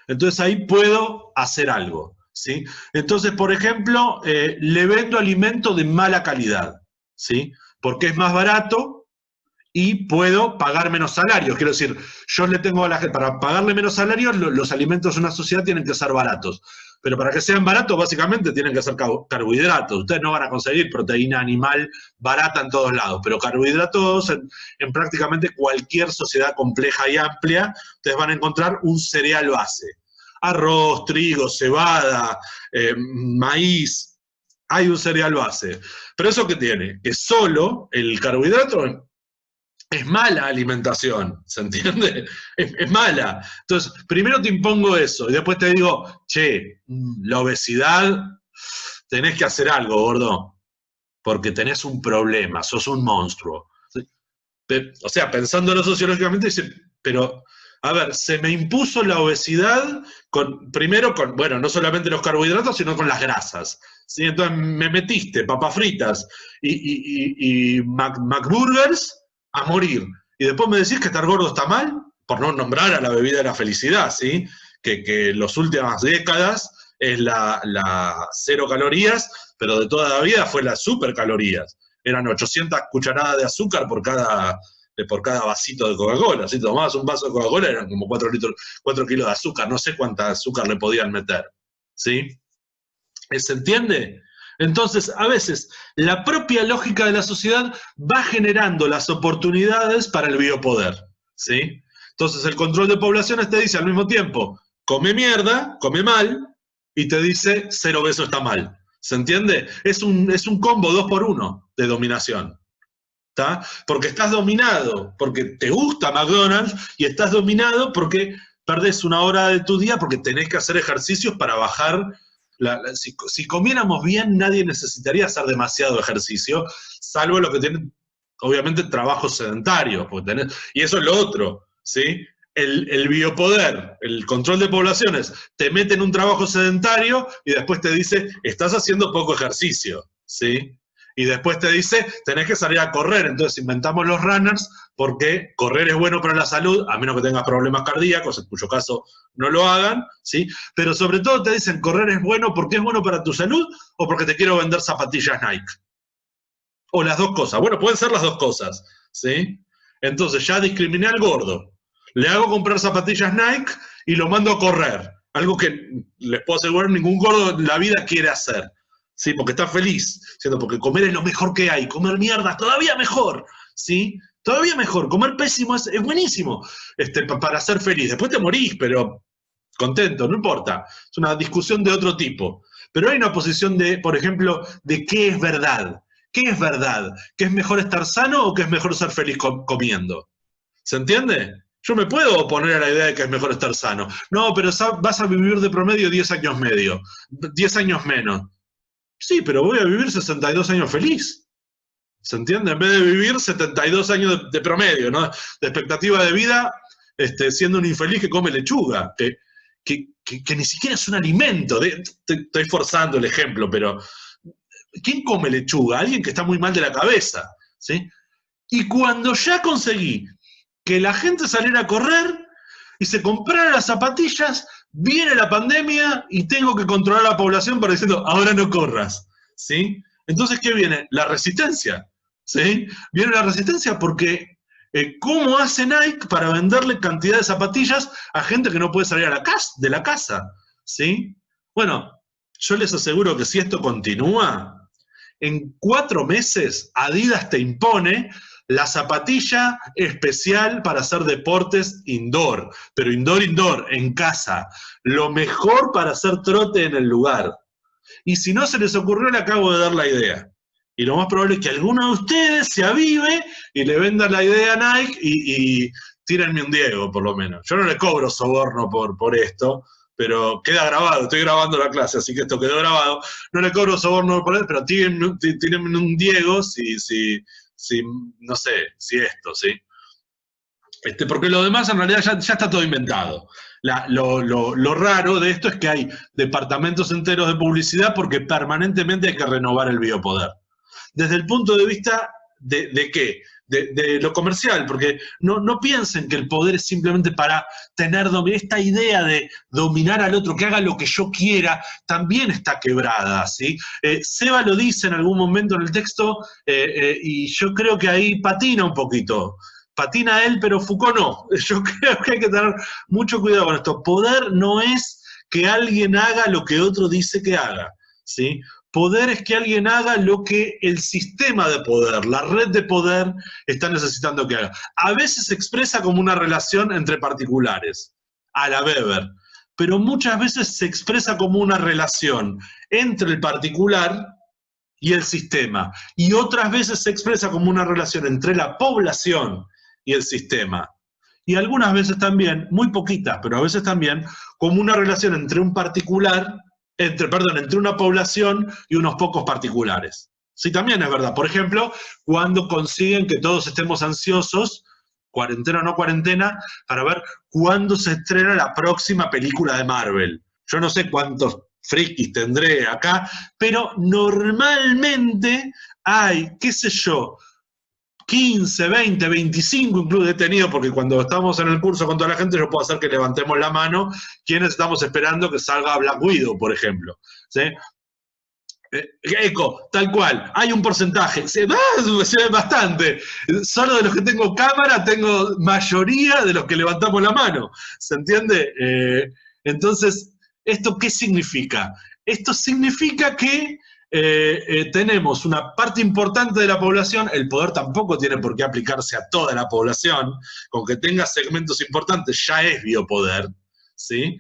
Entonces ahí puedo hacer algo, ¿sí? Entonces, por ejemplo, le vendo alimento de mala calidad, ¿sí? Porque es más barato y puedo pagar menos salarios. Quiero decir, yo le tengo a la gente, para pagarle menos salarios, los alimentos de una sociedad tienen que ser baratos. Pero para que sean baratos, básicamente tienen que ser carbohidratos. Ustedes no van a conseguir proteína animal barata en todos lados, pero carbohidratos en prácticamente cualquier sociedad compleja y amplia, ustedes van a encontrar un cereal base. Arroz, trigo, cebada, maíz, hay un cereal base. Pero ¿eso qué tiene? Que solo el carbohidrato es mala alimentación, ¿se entiende? Es mala. Entonces, primero te impongo eso, y después te digo, che, la obesidad, tenés que hacer algo, gordo, porque tenés un problema, sos un monstruo. O sea, pensándolo sociológicamente, dice, pero, a ver, se me impuso la obesidad primero con, bueno, no solamente los carbohidratos, sino con las grasas. ¿Sí? Entonces me metiste papas fritas y McBurgers a morir. Y después me decís que estar gordo está mal, por no nombrar a la bebida de la felicidad, ¿sí? Que en las últimas décadas es la 0 calorías, pero de toda la vida fue las supercalorías. Eran 800 cucharadas de azúcar por cada por cada vasito de Coca-Cola. Si tomabas un vaso de Coca-Cola eran como 4 kilos de azúcar, no sé cuánta azúcar le podían meter, ¿sí? ¿Se entiende? Entonces, a veces, la propia lógica de la sociedad va generando las oportunidades para el biopoder, ¿sí? Entonces, el control de poblaciones te dice al mismo tiempo, come mierda, come mal, y te dice, ser obeso está mal. ¿Se entiende? Es un combo 2x1 de dominación. ¿Tá? Porque estás dominado, porque te gusta McDonald's, y estás dominado porque perdés una hora de tu día porque tenés que hacer ejercicios para bajar. Si comiéramos bien, nadie necesitaría hacer demasiado ejercicio, salvo los que tienen, obviamente, trabajo sedentario. Y eso es lo otro, ¿sí? El biopoder, el control de poblaciones, te mete en un trabajo sedentario y después te dice, estás haciendo poco ejercicio, ¿sí? Y después te dice, tenés que salir a correr. Entonces inventamos los runners porque correr es bueno para la salud, a menos que tengas problemas cardíacos, en cuyo caso no lo hagan, ¿sí? Pero sobre todo te dicen, correr es bueno porque es bueno para tu salud o porque te quiero vender zapatillas Nike. O las dos cosas. Bueno, pueden ser las dos cosas, ¿sí? Entonces ya discriminé al gordo. Le hago comprar zapatillas Nike y lo mando a correr. Algo que les puedo asegurar ningún gordo en la vida quiere hacer. Sí, porque está feliz, ¿cierto? Porque comer es lo mejor que hay, comer mierda todavía mejor, ¿sí? Todavía mejor, comer pésimo es buenísimo, para ser feliz. Después te morís, pero contento, no importa. Es una discusión de otro tipo. Pero hay una posición de, por ejemplo, de qué es verdad. ¿Qué es verdad? ¿Que es mejor estar sano o que es mejor ser feliz comiendo? ¿Se entiende? Yo me puedo oponer a la idea de que es mejor estar sano. No, pero vas a vivir de promedio 10 años medio, 10 años menos. Sí, pero voy a vivir 62 años feliz. ¿Se entiende? En vez de vivir 72 años de promedio, ¿no? De expectativa de vida, siendo un infeliz que come lechuga, que ni siquiera es un alimento. Estoy forzando el ejemplo, pero ¿quién come lechuga? Alguien que está muy mal de la cabeza, ¿sí? Y cuando ya conseguí que la gente saliera a correr y se comprara las zapatillas, viene la pandemia y tengo que controlar a la población para diciendo, ahora no corras, ¿sí? Entonces, ¿qué viene? La resistencia, ¿sí? Viene la resistencia porque ¿cómo hace Nike para venderle cantidad de zapatillas a gente que no puede salir de la casa, ¿sí? Bueno, yo les aseguro que si esto continúa, en 4 meses Adidas te impone la zapatilla especial para hacer deportes indoor, pero indoor, en casa. Lo mejor para hacer trote en el lugar. Y si no se les ocurrió, le acabo de dar la idea. Y lo más probable es que alguno de ustedes se avive y le venda la idea a Nike y tírenme un Diego, por lo menos. Yo no le cobro soborno por esto, pero queda grabado, estoy grabando la clase, así que esto quedó grabado. No le cobro soborno por esto, pero tírenme un Diego si no sé, si esto, ¿sí? Porque lo demás en realidad ya está todo inventado. Lo raro de esto es que hay departamentos enteros de publicidad porque permanentemente hay que renovar el biopoder. Desde el punto de vista de qué? De lo comercial, porque no piensen que el poder es simplemente para tener esta idea de dominar al otro, que haga lo que yo quiera, también está quebrada, ¿sí? Seba lo dice en algún momento en el texto, y yo creo que ahí patina un poquito. Patina él, pero Foucault no. Yo creo que hay que tener mucho cuidado con esto. Poder no es que alguien haga lo que otro dice que haga, ¿sí? Poder es que alguien haga lo que el sistema de poder, la red de poder, está necesitando que haga. A veces se expresa como una relación entre particulares, a la Weber, pero muchas veces se expresa como una relación entre el particular y el sistema, y otras veces se expresa como una relación entre la población y el sistema. Y algunas veces también, muy poquitas, pero a veces también, como una relación entre un particular, entre una población y unos pocos particulares. Sí, también es verdad. Por ejemplo, cuando consiguen que todos estemos ansiosos, cuarentena o no cuarentena, para ver cuándo se estrena la próxima película de Marvel. Yo no sé cuántos frikis tendré acá, pero normalmente hay, qué sé yo, 15, 20, 25 incluso detenidos, porque cuando estamos en el curso con toda la gente yo puedo hacer que levantemos la mano quienes estamos esperando que salga Black Widow, por ejemplo, ¿sí? Eco, tal cual, hay un porcentaje, se ve bastante, solo de los que tengo cámara tengo mayoría de los que levantamos la mano, ¿se entiende? Entonces, ¿esto qué significa? Esto significa que tenemos una parte importante de la población, el poder tampoco tiene por qué aplicarse a toda la población, con que tenga segmentos importantes ya es biopoder, ¿sí?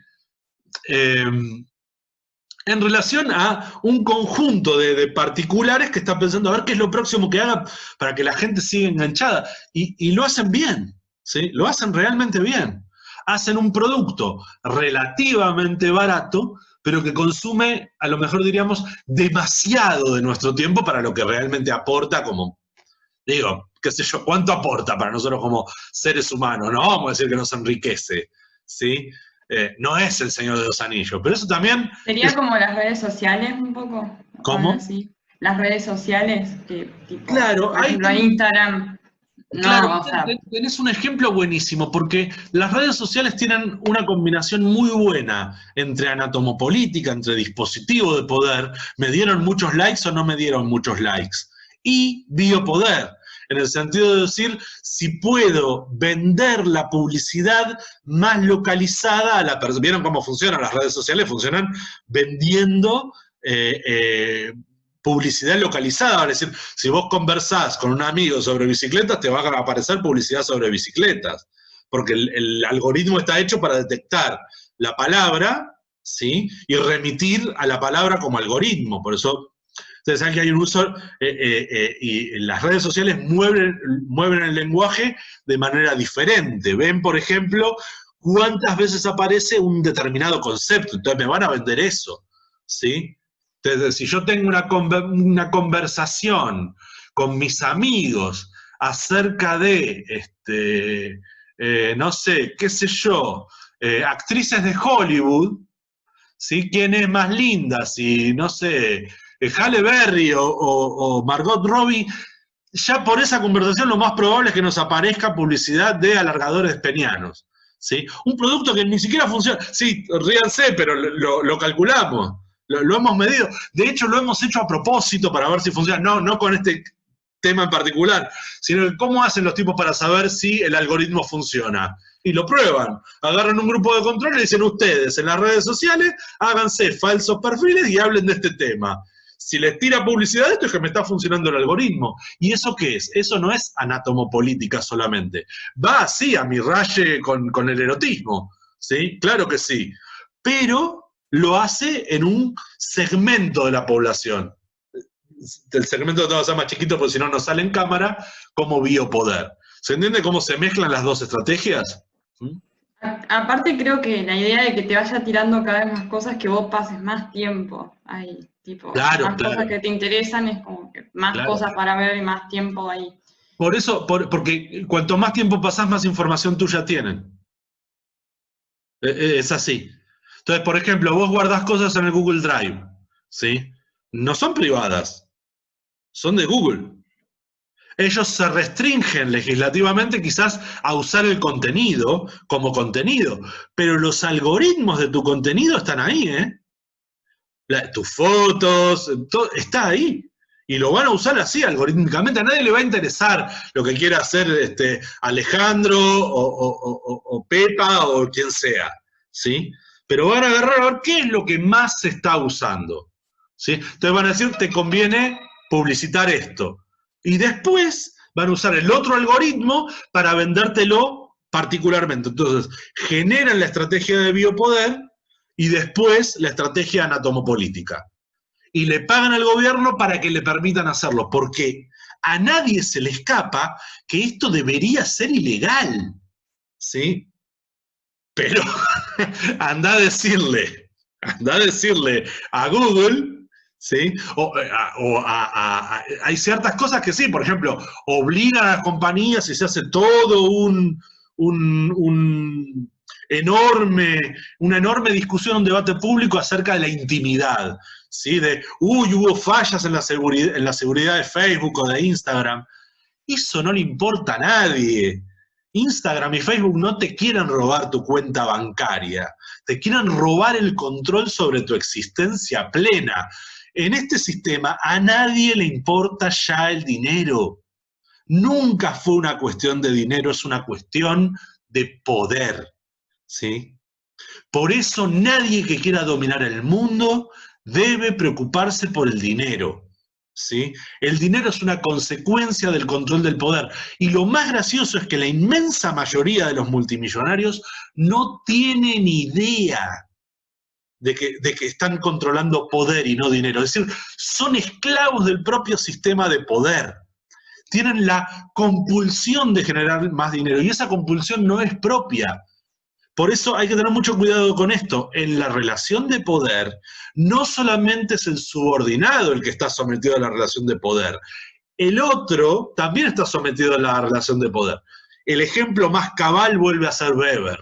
En relación a un conjunto de particulares que están pensando a ver qué es lo próximo que haga para que la gente siga enganchada. Y lo hacen bien, ¿sí? Lo hacen realmente bien. Hacen un producto relativamente barato, pero que consume, a lo mejor diríamos, demasiado de nuestro tiempo para lo que realmente aporta como, digo, qué sé yo, ¿cuánto aporta para nosotros como seres humanos? No vamos a decir que nos enriquece, ¿sí? No es el Señor de los Anillos, pero eso también... Sería como las redes sociales un poco, o algo ¿Cómo? así. Las redes sociales, que tipo, Claro, por ahí ejemplo, Instagram, claro, no, o sea, tenés un ejemplo buenísimo, porque las redes sociales tienen una combinación muy buena entre anatomopolítica, entre dispositivo de poder, me dieron muchos likes o no me dieron muchos likes, y biopoder, en el sentido de decir, si puedo vender la publicidad más localizada a la persona. ¿Vieron cómo funcionan las redes sociales? Funcionan vendiendo publicidad localizada, es decir, si vos conversás con un amigo sobre bicicletas, te va a aparecer publicidad sobre bicicletas, porque el algoritmo está hecho para detectar la palabra, ¿sí? Y remitir a la palabra como algoritmo, por eso ustedes saben que hay un uso, y las redes sociales mueven el lenguaje de manera diferente. Ven, por ejemplo, cuántas veces aparece un determinado concepto, entonces me van a vender eso, ¿sí? Entonces, si yo tengo una conversación con mis amigos acerca de, no sé, qué sé yo, actrices de Hollywood, ¿sí? ¿Quién es más linda? Si, no sé, Halle Berry o Margot Robbie, ya por esa conversación lo más probable es que nos aparezca publicidad de alargadores penianos, ¿sí? Un producto que ni siquiera funciona. Sí, ríanse, pero lo calculamos, lo hemos medido. De hecho, lo hemos hecho a propósito para ver si funciona. No con este tema en particular, sino cómo hacen los tipos para saber si el algoritmo funciona. Y lo prueban. Agarran un grupo de control y dicen, ustedes en las redes sociales háganse falsos perfiles y hablen de este tema. Si les tira publicidad de esto es que me está funcionando el algoritmo. ¿Y eso qué es? Eso no es anatomopolítica solamente. Va así a mi raye con el erotismo, ¿sí? Claro que sí. Pero lo hace en un segmento de la población. El segmento va a ser más chiquito porque si no, no sale en cámara, como biopoder. ¿Se entiende cómo se mezclan las dos estrategias? ¿Mm? Aparte creo que la idea de que te vaya tirando cada vez más cosas, que vos pases más tiempo ahí, tipo, Claro, más cosas claro, que te interesan, es como que más claro. cosas para ver y más tiempo ahí. Por eso, porque cuanto más tiempo pasás, más información tuya tienen. Es así. Entonces, por ejemplo, vos guardás cosas en el Google Drive, ¿sí? No son privadas, son de Google. Ellos se restringen legislativamente quizás a usar el contenido como contenido, pero los algoritmos de tu contenido están ahí, ¿eh? Tus fotos, todo, está ahí. Y lo van a usar así, algorítmicamente. A nadie le va a interesar lo que quiera hacer Alejandro o Pepa o quien sea, ¿sí? Pero van a agarrar a ver qué es lo que más se está usando, ¿sí? Entonces van a decir, te conviene publicitar esto. Y después van a usar el otro algoritmo para vendértelo particularmente. Entonces, generan la estrategia de biopoder y después la estrategia anatomopolítica. Y le pagan al gobierno para que le permitan hacerlo, porque a nadie se le escapa que esto debería ser ilegal, ¿sí? Pero anda a decirle a Google, ¿sí? Hay ciertas cosas que sí, por ejemplo, obligan a las compañías y se hace todo un una enorme discusión, un debate público acerca de la intimidad, ¿sí? Hubo fallas en la seguridad de Facebook o de Instagram. Eso no le importa a nadie. Instagram y Facebook no te quieren robar tu cuenta bancaria, te quieren robar el control sobre tu existencia plena. En este sistema a nadie le importa ya el dinero. Nunca fue una cuestión de dinero, es una cuestión de poder, ¿sí? Por eso nadie que quiera dominar el mundo debe preocuparse por el dinero, ¿sí? El dinero es una consecuencia del control del poder. Y lo más gracioso es que la inmensa mayoría de los multimillonarios no tienen idea de que están controlando poder y no dinero. Es decir, son esclavos del propio sistema de poder. Tienen la compulsión de generar más dinero y esa compulsión no es propia. Por eso hay que tener mucho cuidado con esto. En la relación de poder, no solamente es el subordinado el que está sometido a la relación de poder, el otro también está sometido a la relación de poder. El ejemplo más cabal vuelve a ser Weber.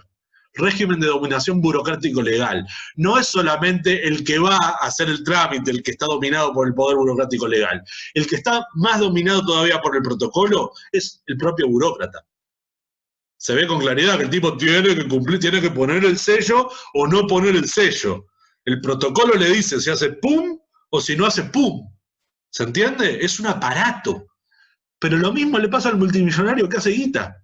Régimen de dominación burocrático-legal. No es solamente el que va a hacer el trámite, el que está dominado por el poder burocrático-legal. El que está más dominado todavía por el protocolo es el propio burócrata. Se ve con claridad que el tipo tiene que cumplir, tiene que poner el sello o no poner el sello. El protocolo le dice si hace pum o si no hace pum. ¿Se entiende? Es un aparato. Pero lo mismo le pasa al multimillonario que hace guita.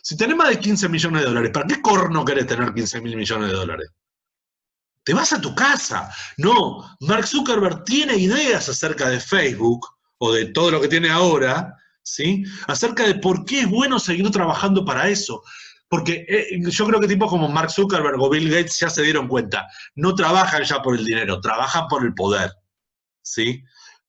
Si tenés más de 15 millones de dólares, ¿para qué corno querés tener 15.000 millones de dólares? Te vas a tu casa. No, Mark Zuckerberg tiene ideas acerca de Facebook o de todo lo que tiene ahora, ¿sí? Acerca de por qué es bueno seguir trabajando para eso. Porque yo creo que tipos como Mark Zuckerberg o Bill Gates ya se dieron cuenta. No trabajan ya por el dinero, trabajan por el poder, ¿sí?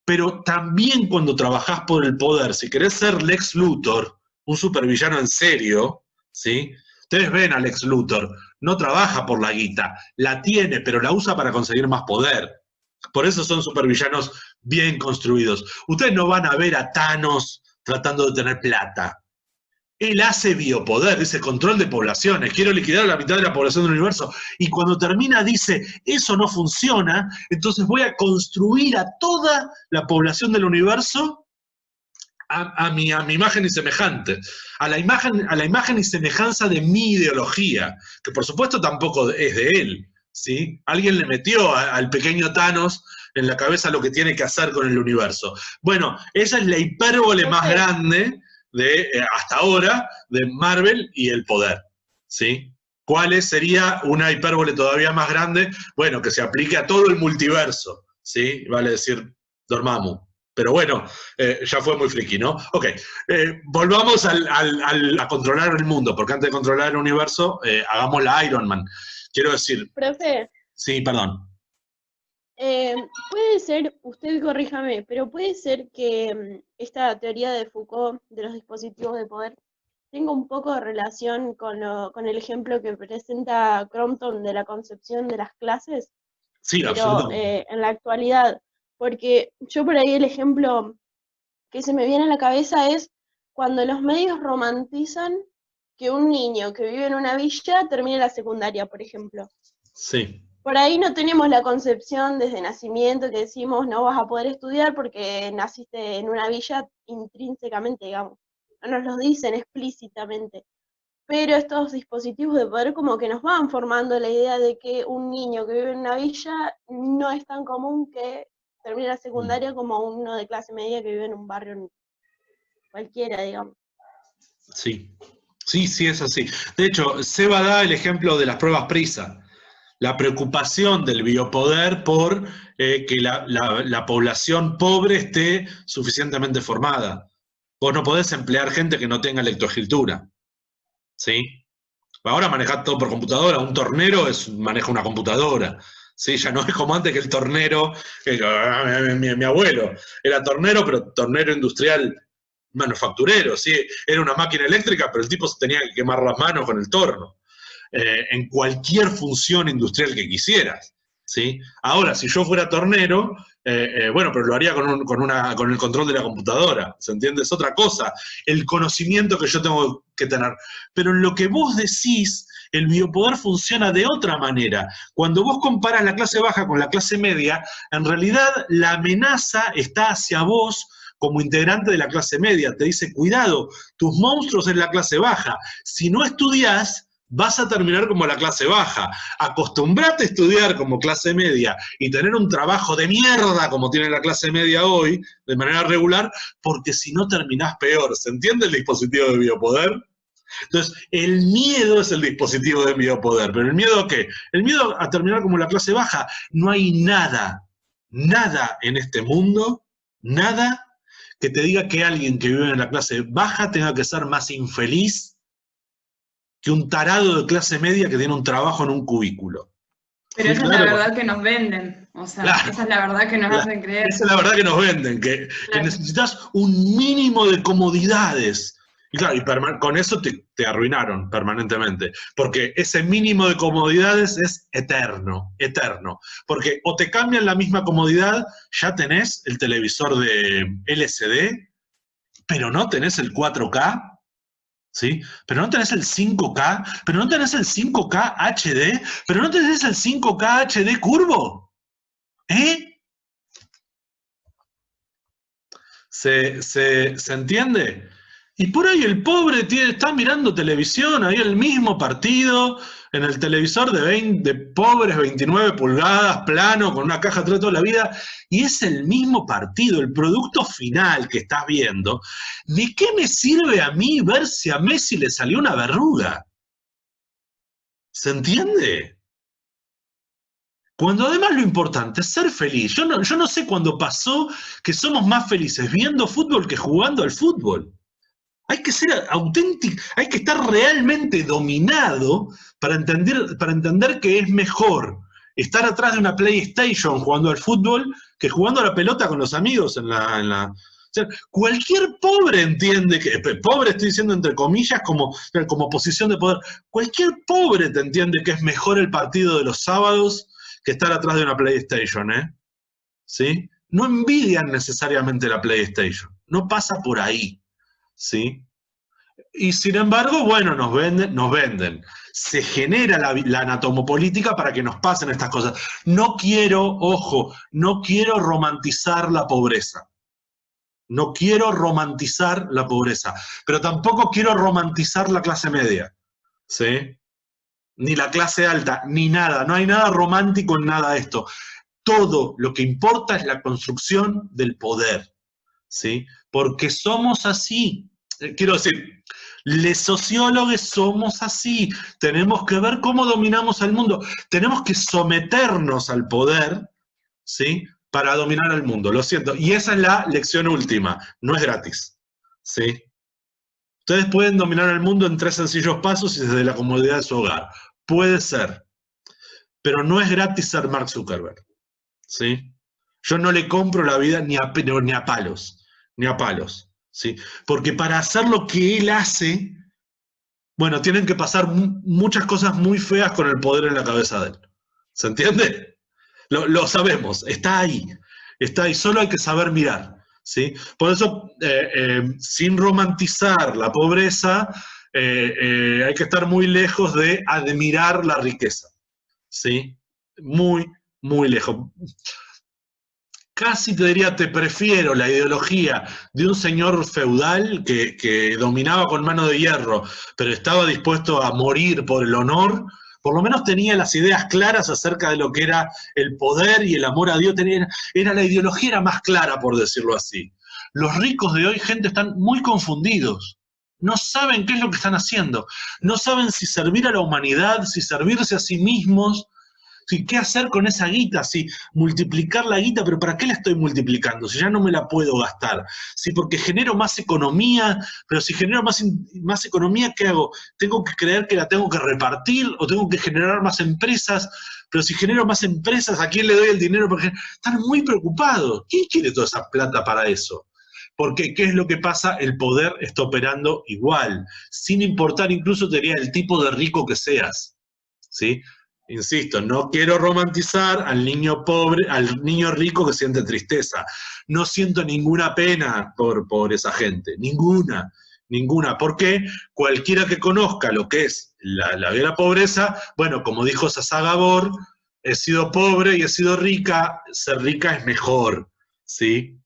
Pero también cuando trabajás por el poder, si querés ser Lex Luthor, un supervillano en serio, ¿sí? Ustedes ven a Lex Luthor, no trabaja por la guita, la tiene, pero la usa para conseguir más poder. Por eso son supervillanos bien construidos. Ustedes no van a ver a Thanos tratando de tener plata. Él hace biopoder, dice control de poblaciones, quiero liquidar a la mitad de la población del universo. Y cuando termina dice, eso no funciona, entonces voy a construir a toda la población del universo a mi imagen y semejante, a la imagen y semejanza de mi ideología, que por supuesto tampoco es de él, ¿sí? Alguien le metió al pequeño Thanos en la cabeza lo que tiene que hacer con el universo. Bueno, esa es la hipérbole más grande de hasta ahora de Marvel y el poder, ¿sí? ¿Cuál sería una hipérbole todavía más grande? Bueno, que se aplique a todo el multiverso, ¿sí? Vale decir, Dormammu. Pero bueno, ya fue muy friki, ¿no? Ok, volvamos a controlar el mundo, porque antes de controlar el universo, hagamos la Iron Man. Quiero decir... Profe. Sí, perdón. Puede ser, usted corríjame, pero puede ser que esta teoría de Foucault de los dispositivos de poder tenga un poco de relación con el ejemplo que presenta Crompton de la concepción de las clases, sí, pero absolutamente. En la actualidad, porque yo por ahí el ejemplo que se me viene a la cabeza es cuando los medios romantizan que un niño que vive en una villa termine la secundaria, por ejemplo. Sí. Por ahí no tenemos la concepción desde nacimiento que decimos no vas a poder estudiar porque naciste en una villa intrínsecamente, digamos. No nos lo dicen explícitamente. Pero estos dispositivos de poder como que nos van formando la idea de que un niño que vive en una villa no es tan común que termine la secundaria como uno de clase media que vive en un barrio cualquiera, digamos. Sí, sí, es así. De hecho, Seba da el ejemplo de las pruebas PRISA. La preocupación del biopoder por que la población pobre esté suficientemente formada. Vos no podés emplear gente que no tenga lectoescritura, ¿sí? Ahora manejás todo por computadora, un tornero maneja una computadora, ¿sí? Ya no es como antes que el tornero, mi abuelo era tornero, pero tornero industrial manufacturero, ¿sí? Era una máquina eléctrica, pero el tipo se tenía que quemar las manos con el torno. En cualquier función industrial que quisieras, ¿sí? Ahora, si yo fuera tornero, bueno, pero lo haría con el control de la computadora, ¿se entiende? Es otra cosa, el conocimiento que yo tengo que tener. Pero en lo que vos decís, el biopoder funciona de otra manera. Cuando vos comparas la clase baja con la clase media, en realidad la amenaza está hacia vos como integrante de la clase media. Te dice, cuidado, tus monstruos es la clase baja. Si no estudiás, vas a terminar como la clase baja. Acostumbrate a estudiar como clase media y tener un trabajo de mierda como tiene la clase media hoy, de manera regular, porque si no terminás peor. ¿Se entiende el dispositivo de biopoder? Entonces, el miedo es el dispositivo de biopoder. ¿Pero el miedo a qué? El miedo a terminar como la clase baja. No hay nada en este mundo, nada que te diga que alguien que vive en la clase baja tenga que ser más infeliz que un tarado de clase media que tiene un trabajo en un cubículo. Pero esa es la verdad que nos venden, o sea, claro, esa es la verdad que nos hacen creer. Esa es la verdad que nos venden, que necesitas un mínimo de comodidades. Y claro, con eso te arruinaron permanentemente, porque ese mínimo de comodidades es eterno, eterno. Porque o te cambian la misma comodidad, ya tenés el televisor de LCD, pero no tenés el 4K, ¿sí? Pero no tenés el 5K, pero no tenés el 5K HD, pero no tenés el 5K HD curvo. ¿Eh? ¿Se entiende? Y por ahí el pobre está mirando televisión, ahí el mismo partido, en el televisor de pobres 29 pulgadas, plano, con una caja atrás toda la vida, y es el mismo partido, el producto final que estás viendo. ¿De qué me sirve a mí ver si a Messi le salió una verruga? ¿Se entiende? Cuando además lo importante es ser feliz. Yo no sé cuándo pasó que somos más felices viendo fútbol que jugando al fútbol. Hay que ser auténtico, hay que estar realmente dominado para entender que es mejor estar atrás de una PlayStation jugando al fútbol que jugando a la pelota con los amigos en la... O sea, cualquier pobre entiende que, pobre estoy diciendo entre comillas como posición de poder, cualquier pobre te entiende que es mejor el partido de los sábados que estar atrás de una PlayStation, ¿eh? ¿Sí? No envidian necesariamente la PlayStation, no pasa por ahí. ¿Sí? Y sin embargo, bueno, nos venden. Se genera la anatomopolítica para que nos pasen estas cosas. No quiero romantizar la pobreza. No quiero romantizar la pobreza, pero tampoco quiero romantizar la clase media, ¿sí? Ni la clase alta, ni nada. No hay nada romántico en nada de esto. Todo lo que importa es la construcción del poder, ¿sí? Porque somos así. Quiero decir, los sociólogos somos así. Tenemos que ver cómo dominamos al mundo. Tenemos que someternos al poder, ¿sí? Para dominar al mundo. Lo siento. Y esa es la lección última. No es gratis, ¿sí? Ustedes pueden dominar el mundo en 3 sencillos pasos y desde la comodidad de su hogar. Puede ser. Pero no es gratis ser Mark Zuckerberg, ¿sí? Yo no le compro la vida ni a palos. Ni a palos, ¿sí? Porque para hacer lo que él hace, bueno, tienen que pasar muchas cosas muy feas con el poder en la cabeza de él. ¿Se entiende? Lo sabemos, está ahí, solo hay que saber mirar, ¿sí? Por eso, sin romantizar la pobreza, hay que estar muy lejos de admirar la riqueza, ¿sí? Muy, muy lejos. Casi te diría, te prefiero la ideología de un señor feudal que dominaba con mano de hierro, pero estaba dispuesto a morir por el honor. Por lo menos tenía las ideas claras acerca de lo que era el poder y el amor a Dios. La ideología era más clara, por decirlo así. Los ricos de hoy, gente, están muy confundidos. No saben qué es lo que están haciendo. No saben si servir a la humanidad, si servirse a sí mismos. Sí, ¿qué hacer con esa guita? Sí, multiplicar la guita, pero ¿para qué la estoy multiplicando? Si ya no me la puedo gastar. Sí, porque genero más economía, pero si genero más economía, ¿qué hago? ¿Tengo que creer que la tengo que repartir o tengo que generar más empresas? Pero si genero más empresas, ¿a quién le doy el dinero? Porque están muy preocupados. ¿Quién quiere toda esa plata para eso? Porque, ¿qué es lo que pasa? El poder está operando igual, sin importar incluso, te diría, el tipo de rico que seas, ¿sí? Insisto, no quiero romantizar al niño pobre, al niño rico que siente tristeza. No siento ninguna pena por esa gente, ninguna. Porque cualquiera que conozca lo que es la pobreza, bueno, como dijo Sasá Gabor, he sido pobre y he sido rica, ser rica es mejor, ¿sí?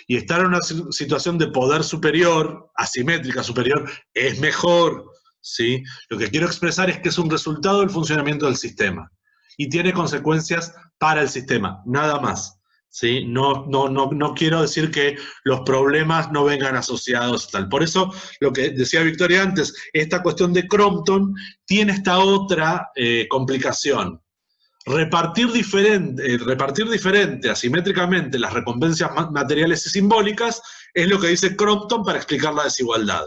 Y estar en una situación de poder superior, asimétrica superior, es mejor, ¿sí? Lo que quiero expresar es que es un resultado del funcionamiento del sistema y tiene consecuencias para el sistema, nada más. ¿Sí? No quiero decir que los problemas no vengan asociados tal. Por eso, lo que decía Victoria antes, esta cuestión de Crompton tiene esta otra complicación. Repartir diferente, asimétricamente, las recompensas materiales y simbólicas es lo que dice Crompton para explicar la desigualdad.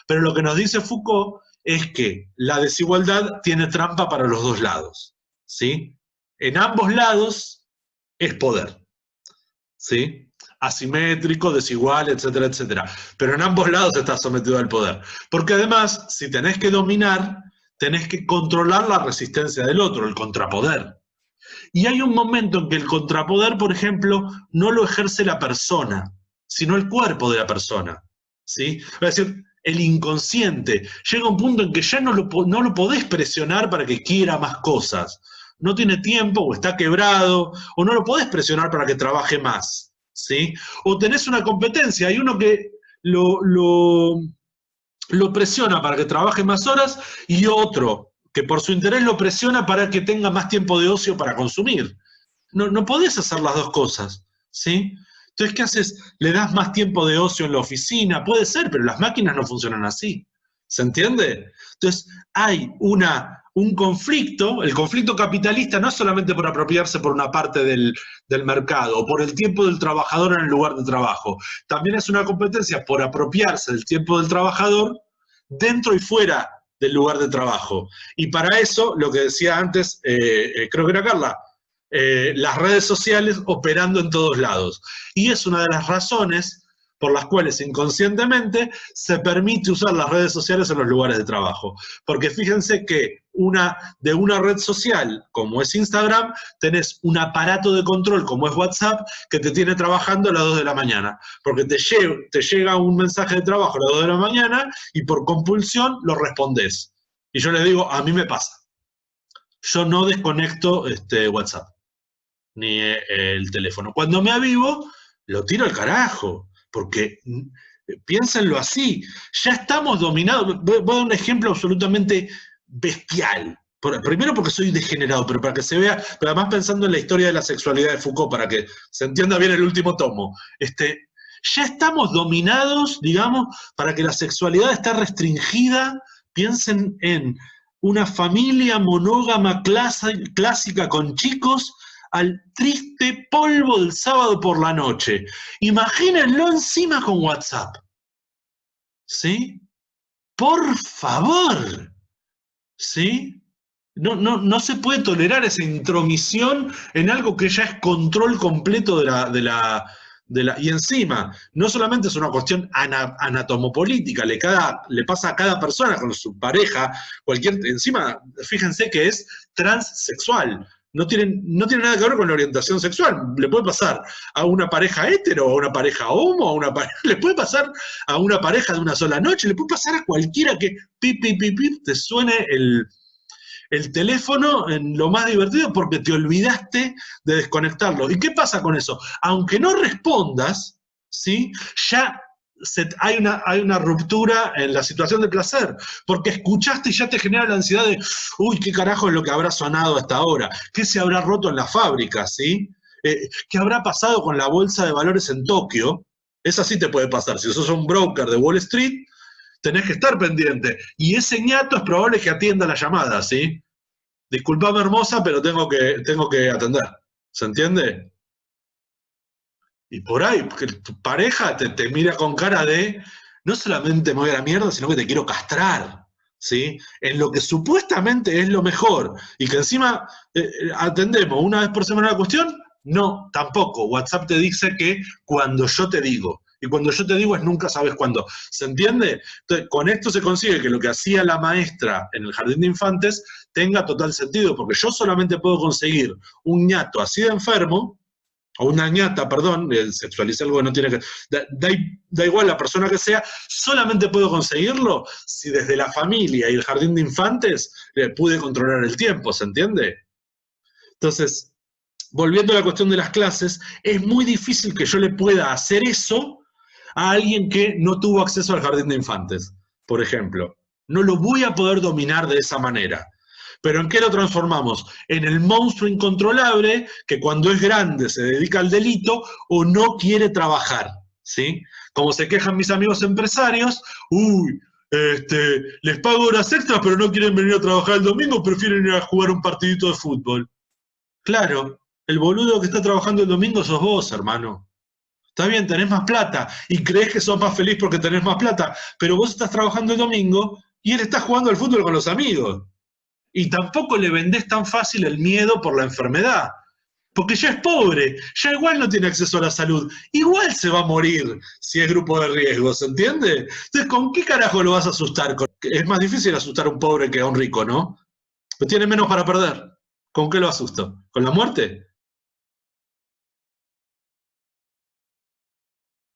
Pero lo que nos dice Foucault es que la desigualdad tiene trampa para los dos lados, ¿sí? En ambos lados es poder, ¿sí? Asimétrico, desigual, etcétera, etcétera. Pero en ambos lados está sometido al poder. Porque además, si tenés que dominar, tenés que controlar la resistencia del otro, el contrapoder. Y hay un momento en que el contrapoder, por ejemplo, no lo ejerce la persona, sino el cuerpo de la persona, ¿sí? Es decir, el inconsciente. Llega un punto en que ya no lo podés presionar para que quiera más cosas. No tiene tiempo, o está quebrado, o no lo podés presionar para que trabaje más, ¿sí? O tenés una competencia, hay uno que lo presiona para que trabaje más horas y otro que por su interés lo presiona para que tenga más tiempo de ocio para consumir. No podés hacer las dos cosas, ¿sí? Entonces, ¿qué haces? ¿Le das más tiempo de ocio en la oficina? Puede ser, pero las máquinas no funcionan así. ¿Se entiende? Entonces, hay un conflicto, el conflicto capitalista no es solamente por apropiarse por una parte del mercado o por el tiempo del trabajador en el lugar de trabajo, también es una competencia por apropiarse del tiempo del trabajador dentro y fuera del lugar de trabajo. Y para eso, lo que decía antes, creo que era Carla, las redes sociales operando en todos lados. Y es una de las razones por las cuales inconscientemente se permite usar las redes sociales en los lugares de trabajo. Porque fíjense que de una red social como es Instagram, tenés un aparato de control como es WhatsApp que te tiene trabajando a las 2 de la mañana. Porque te llega un mensaje de trabajo a las 2 de la mañana y por compulsión lo respondés. Y yo les digo, a mí me pasa. Yo no desconecto WhatsApp ni el teléfono. Cuando me avivo, lo tiro al carajo. Porque piénsenlo así, ya estamos dominados. Voy a dar un ejemplo absolutamente bestial. Primero porque soy degenerado, pero para que se vea, pero además pensando en la historia de la sexualidad de Foucault, para que se entienda bien el último tomo. Ya estamos dominados, digamos, para que la sexualidad esté restringida. Piensen en una familia monógama clásica con chicos, al triste polvo del sábado por la noche. Imagínenlo encima con WhatsApp. ¿Sí? Por favor. ¿Sí? No se puede tolerar esa intromisión en algo que ya es control completo y encima, no solamente es una cuestión anatomopolítica, le pasa a cada persona con su pareja, encima, fíjense que es transexual. No tiene nada que ver con la orientación sexual. Le puede pasar a una pareja hetero, a una pareja homo, le puede pasar a una pareja de una sola noche, le puede pasar a cualquiera que te suene el teléfono en lo más divertido porque te olvidaste de desconectarlo. ¿Y qué pasa con eso? Aunque no respondas, ¿sí? Ya hay una ruptura en la situación de placer, porque escuchaste y ya te genera la ansiedad de, uy, qué carajo es lo que habrá sonado hasta ahora, qué se habrá roto en la fábrica, ¿sí? ¿Qué habrá pasado con la bolsa de valores en Tokio? Esa sí te puede pasar, si sos un broker de Wall Street, tenés que estar pendiente, y ese ñato es probable que atienda la llamada, ¿sí? Disculpame hermosa, pero tengo que atender, ¿se entiende? Y por ahí, porque tu pareja te mira con cara de, no solamente me voy a la mierda, sino que te quiero castrar, ¿sí? En lo que supuestamente es lo mejor, y que encima atendemos una vez por semana la cuestión, no, tampoco. WhatsApp te dice que cuando yo te digo, y cuando yo te digo es nunca sabes cuándo, ¿se entiende? Entonces, con esto se consigue que lo que hacía la maestra en el jardín de infantes tenga total sentido, porque yo solamente puedo conseguir un ñato así de enfermo, o una ñata, perdón, sexualizar algo que no tiene que... Da igual la persona que sea, solamente puedo conseguirlo si desde la familia y el jardín de infantes pude controlar el tiempo, ¿se entiende? Entonces, volviendo a la cuestión de las clases, es muy difícil que yo le pueda hacer eso a alguien que no tuvo acceso al jardín de infantes, por ejemplo. No lo voy a poder dominar de esa manera. ¿Pero en qué lo transformamos? En el monstruo incontrolable que cuando es grande se dedica al delito o no quiere trabajar, ¿sí? Como se quejan mis amigos empresarios, les pago horas extras pero no quieren venir a trabajar el domingo, prefieren ir a jugar un partidito de fútbol. Claro, el boludo que está trabajando el domingo sos vos, hermano. Está bien, tenés más plata y creés que sos más feliz porque tenés más plata, pero vos estás trabajando el domingo y él está jugando al fútbol con los amigos. Y tampoco le vendés tan fácil el miedo por la enfermedad, porque ya es pobre, ya igual no tiene acceso a la salud, igual se va a morir si es grupo de riesgo, ¿se entiende? Entonces, ¿con qué carajo lo vas a asustar? Es más difícil asustar a un pobre que a un rico, ¿no? Pues tiene menos para perder. ¿Con qué lo asusto? ¿Con la muerte?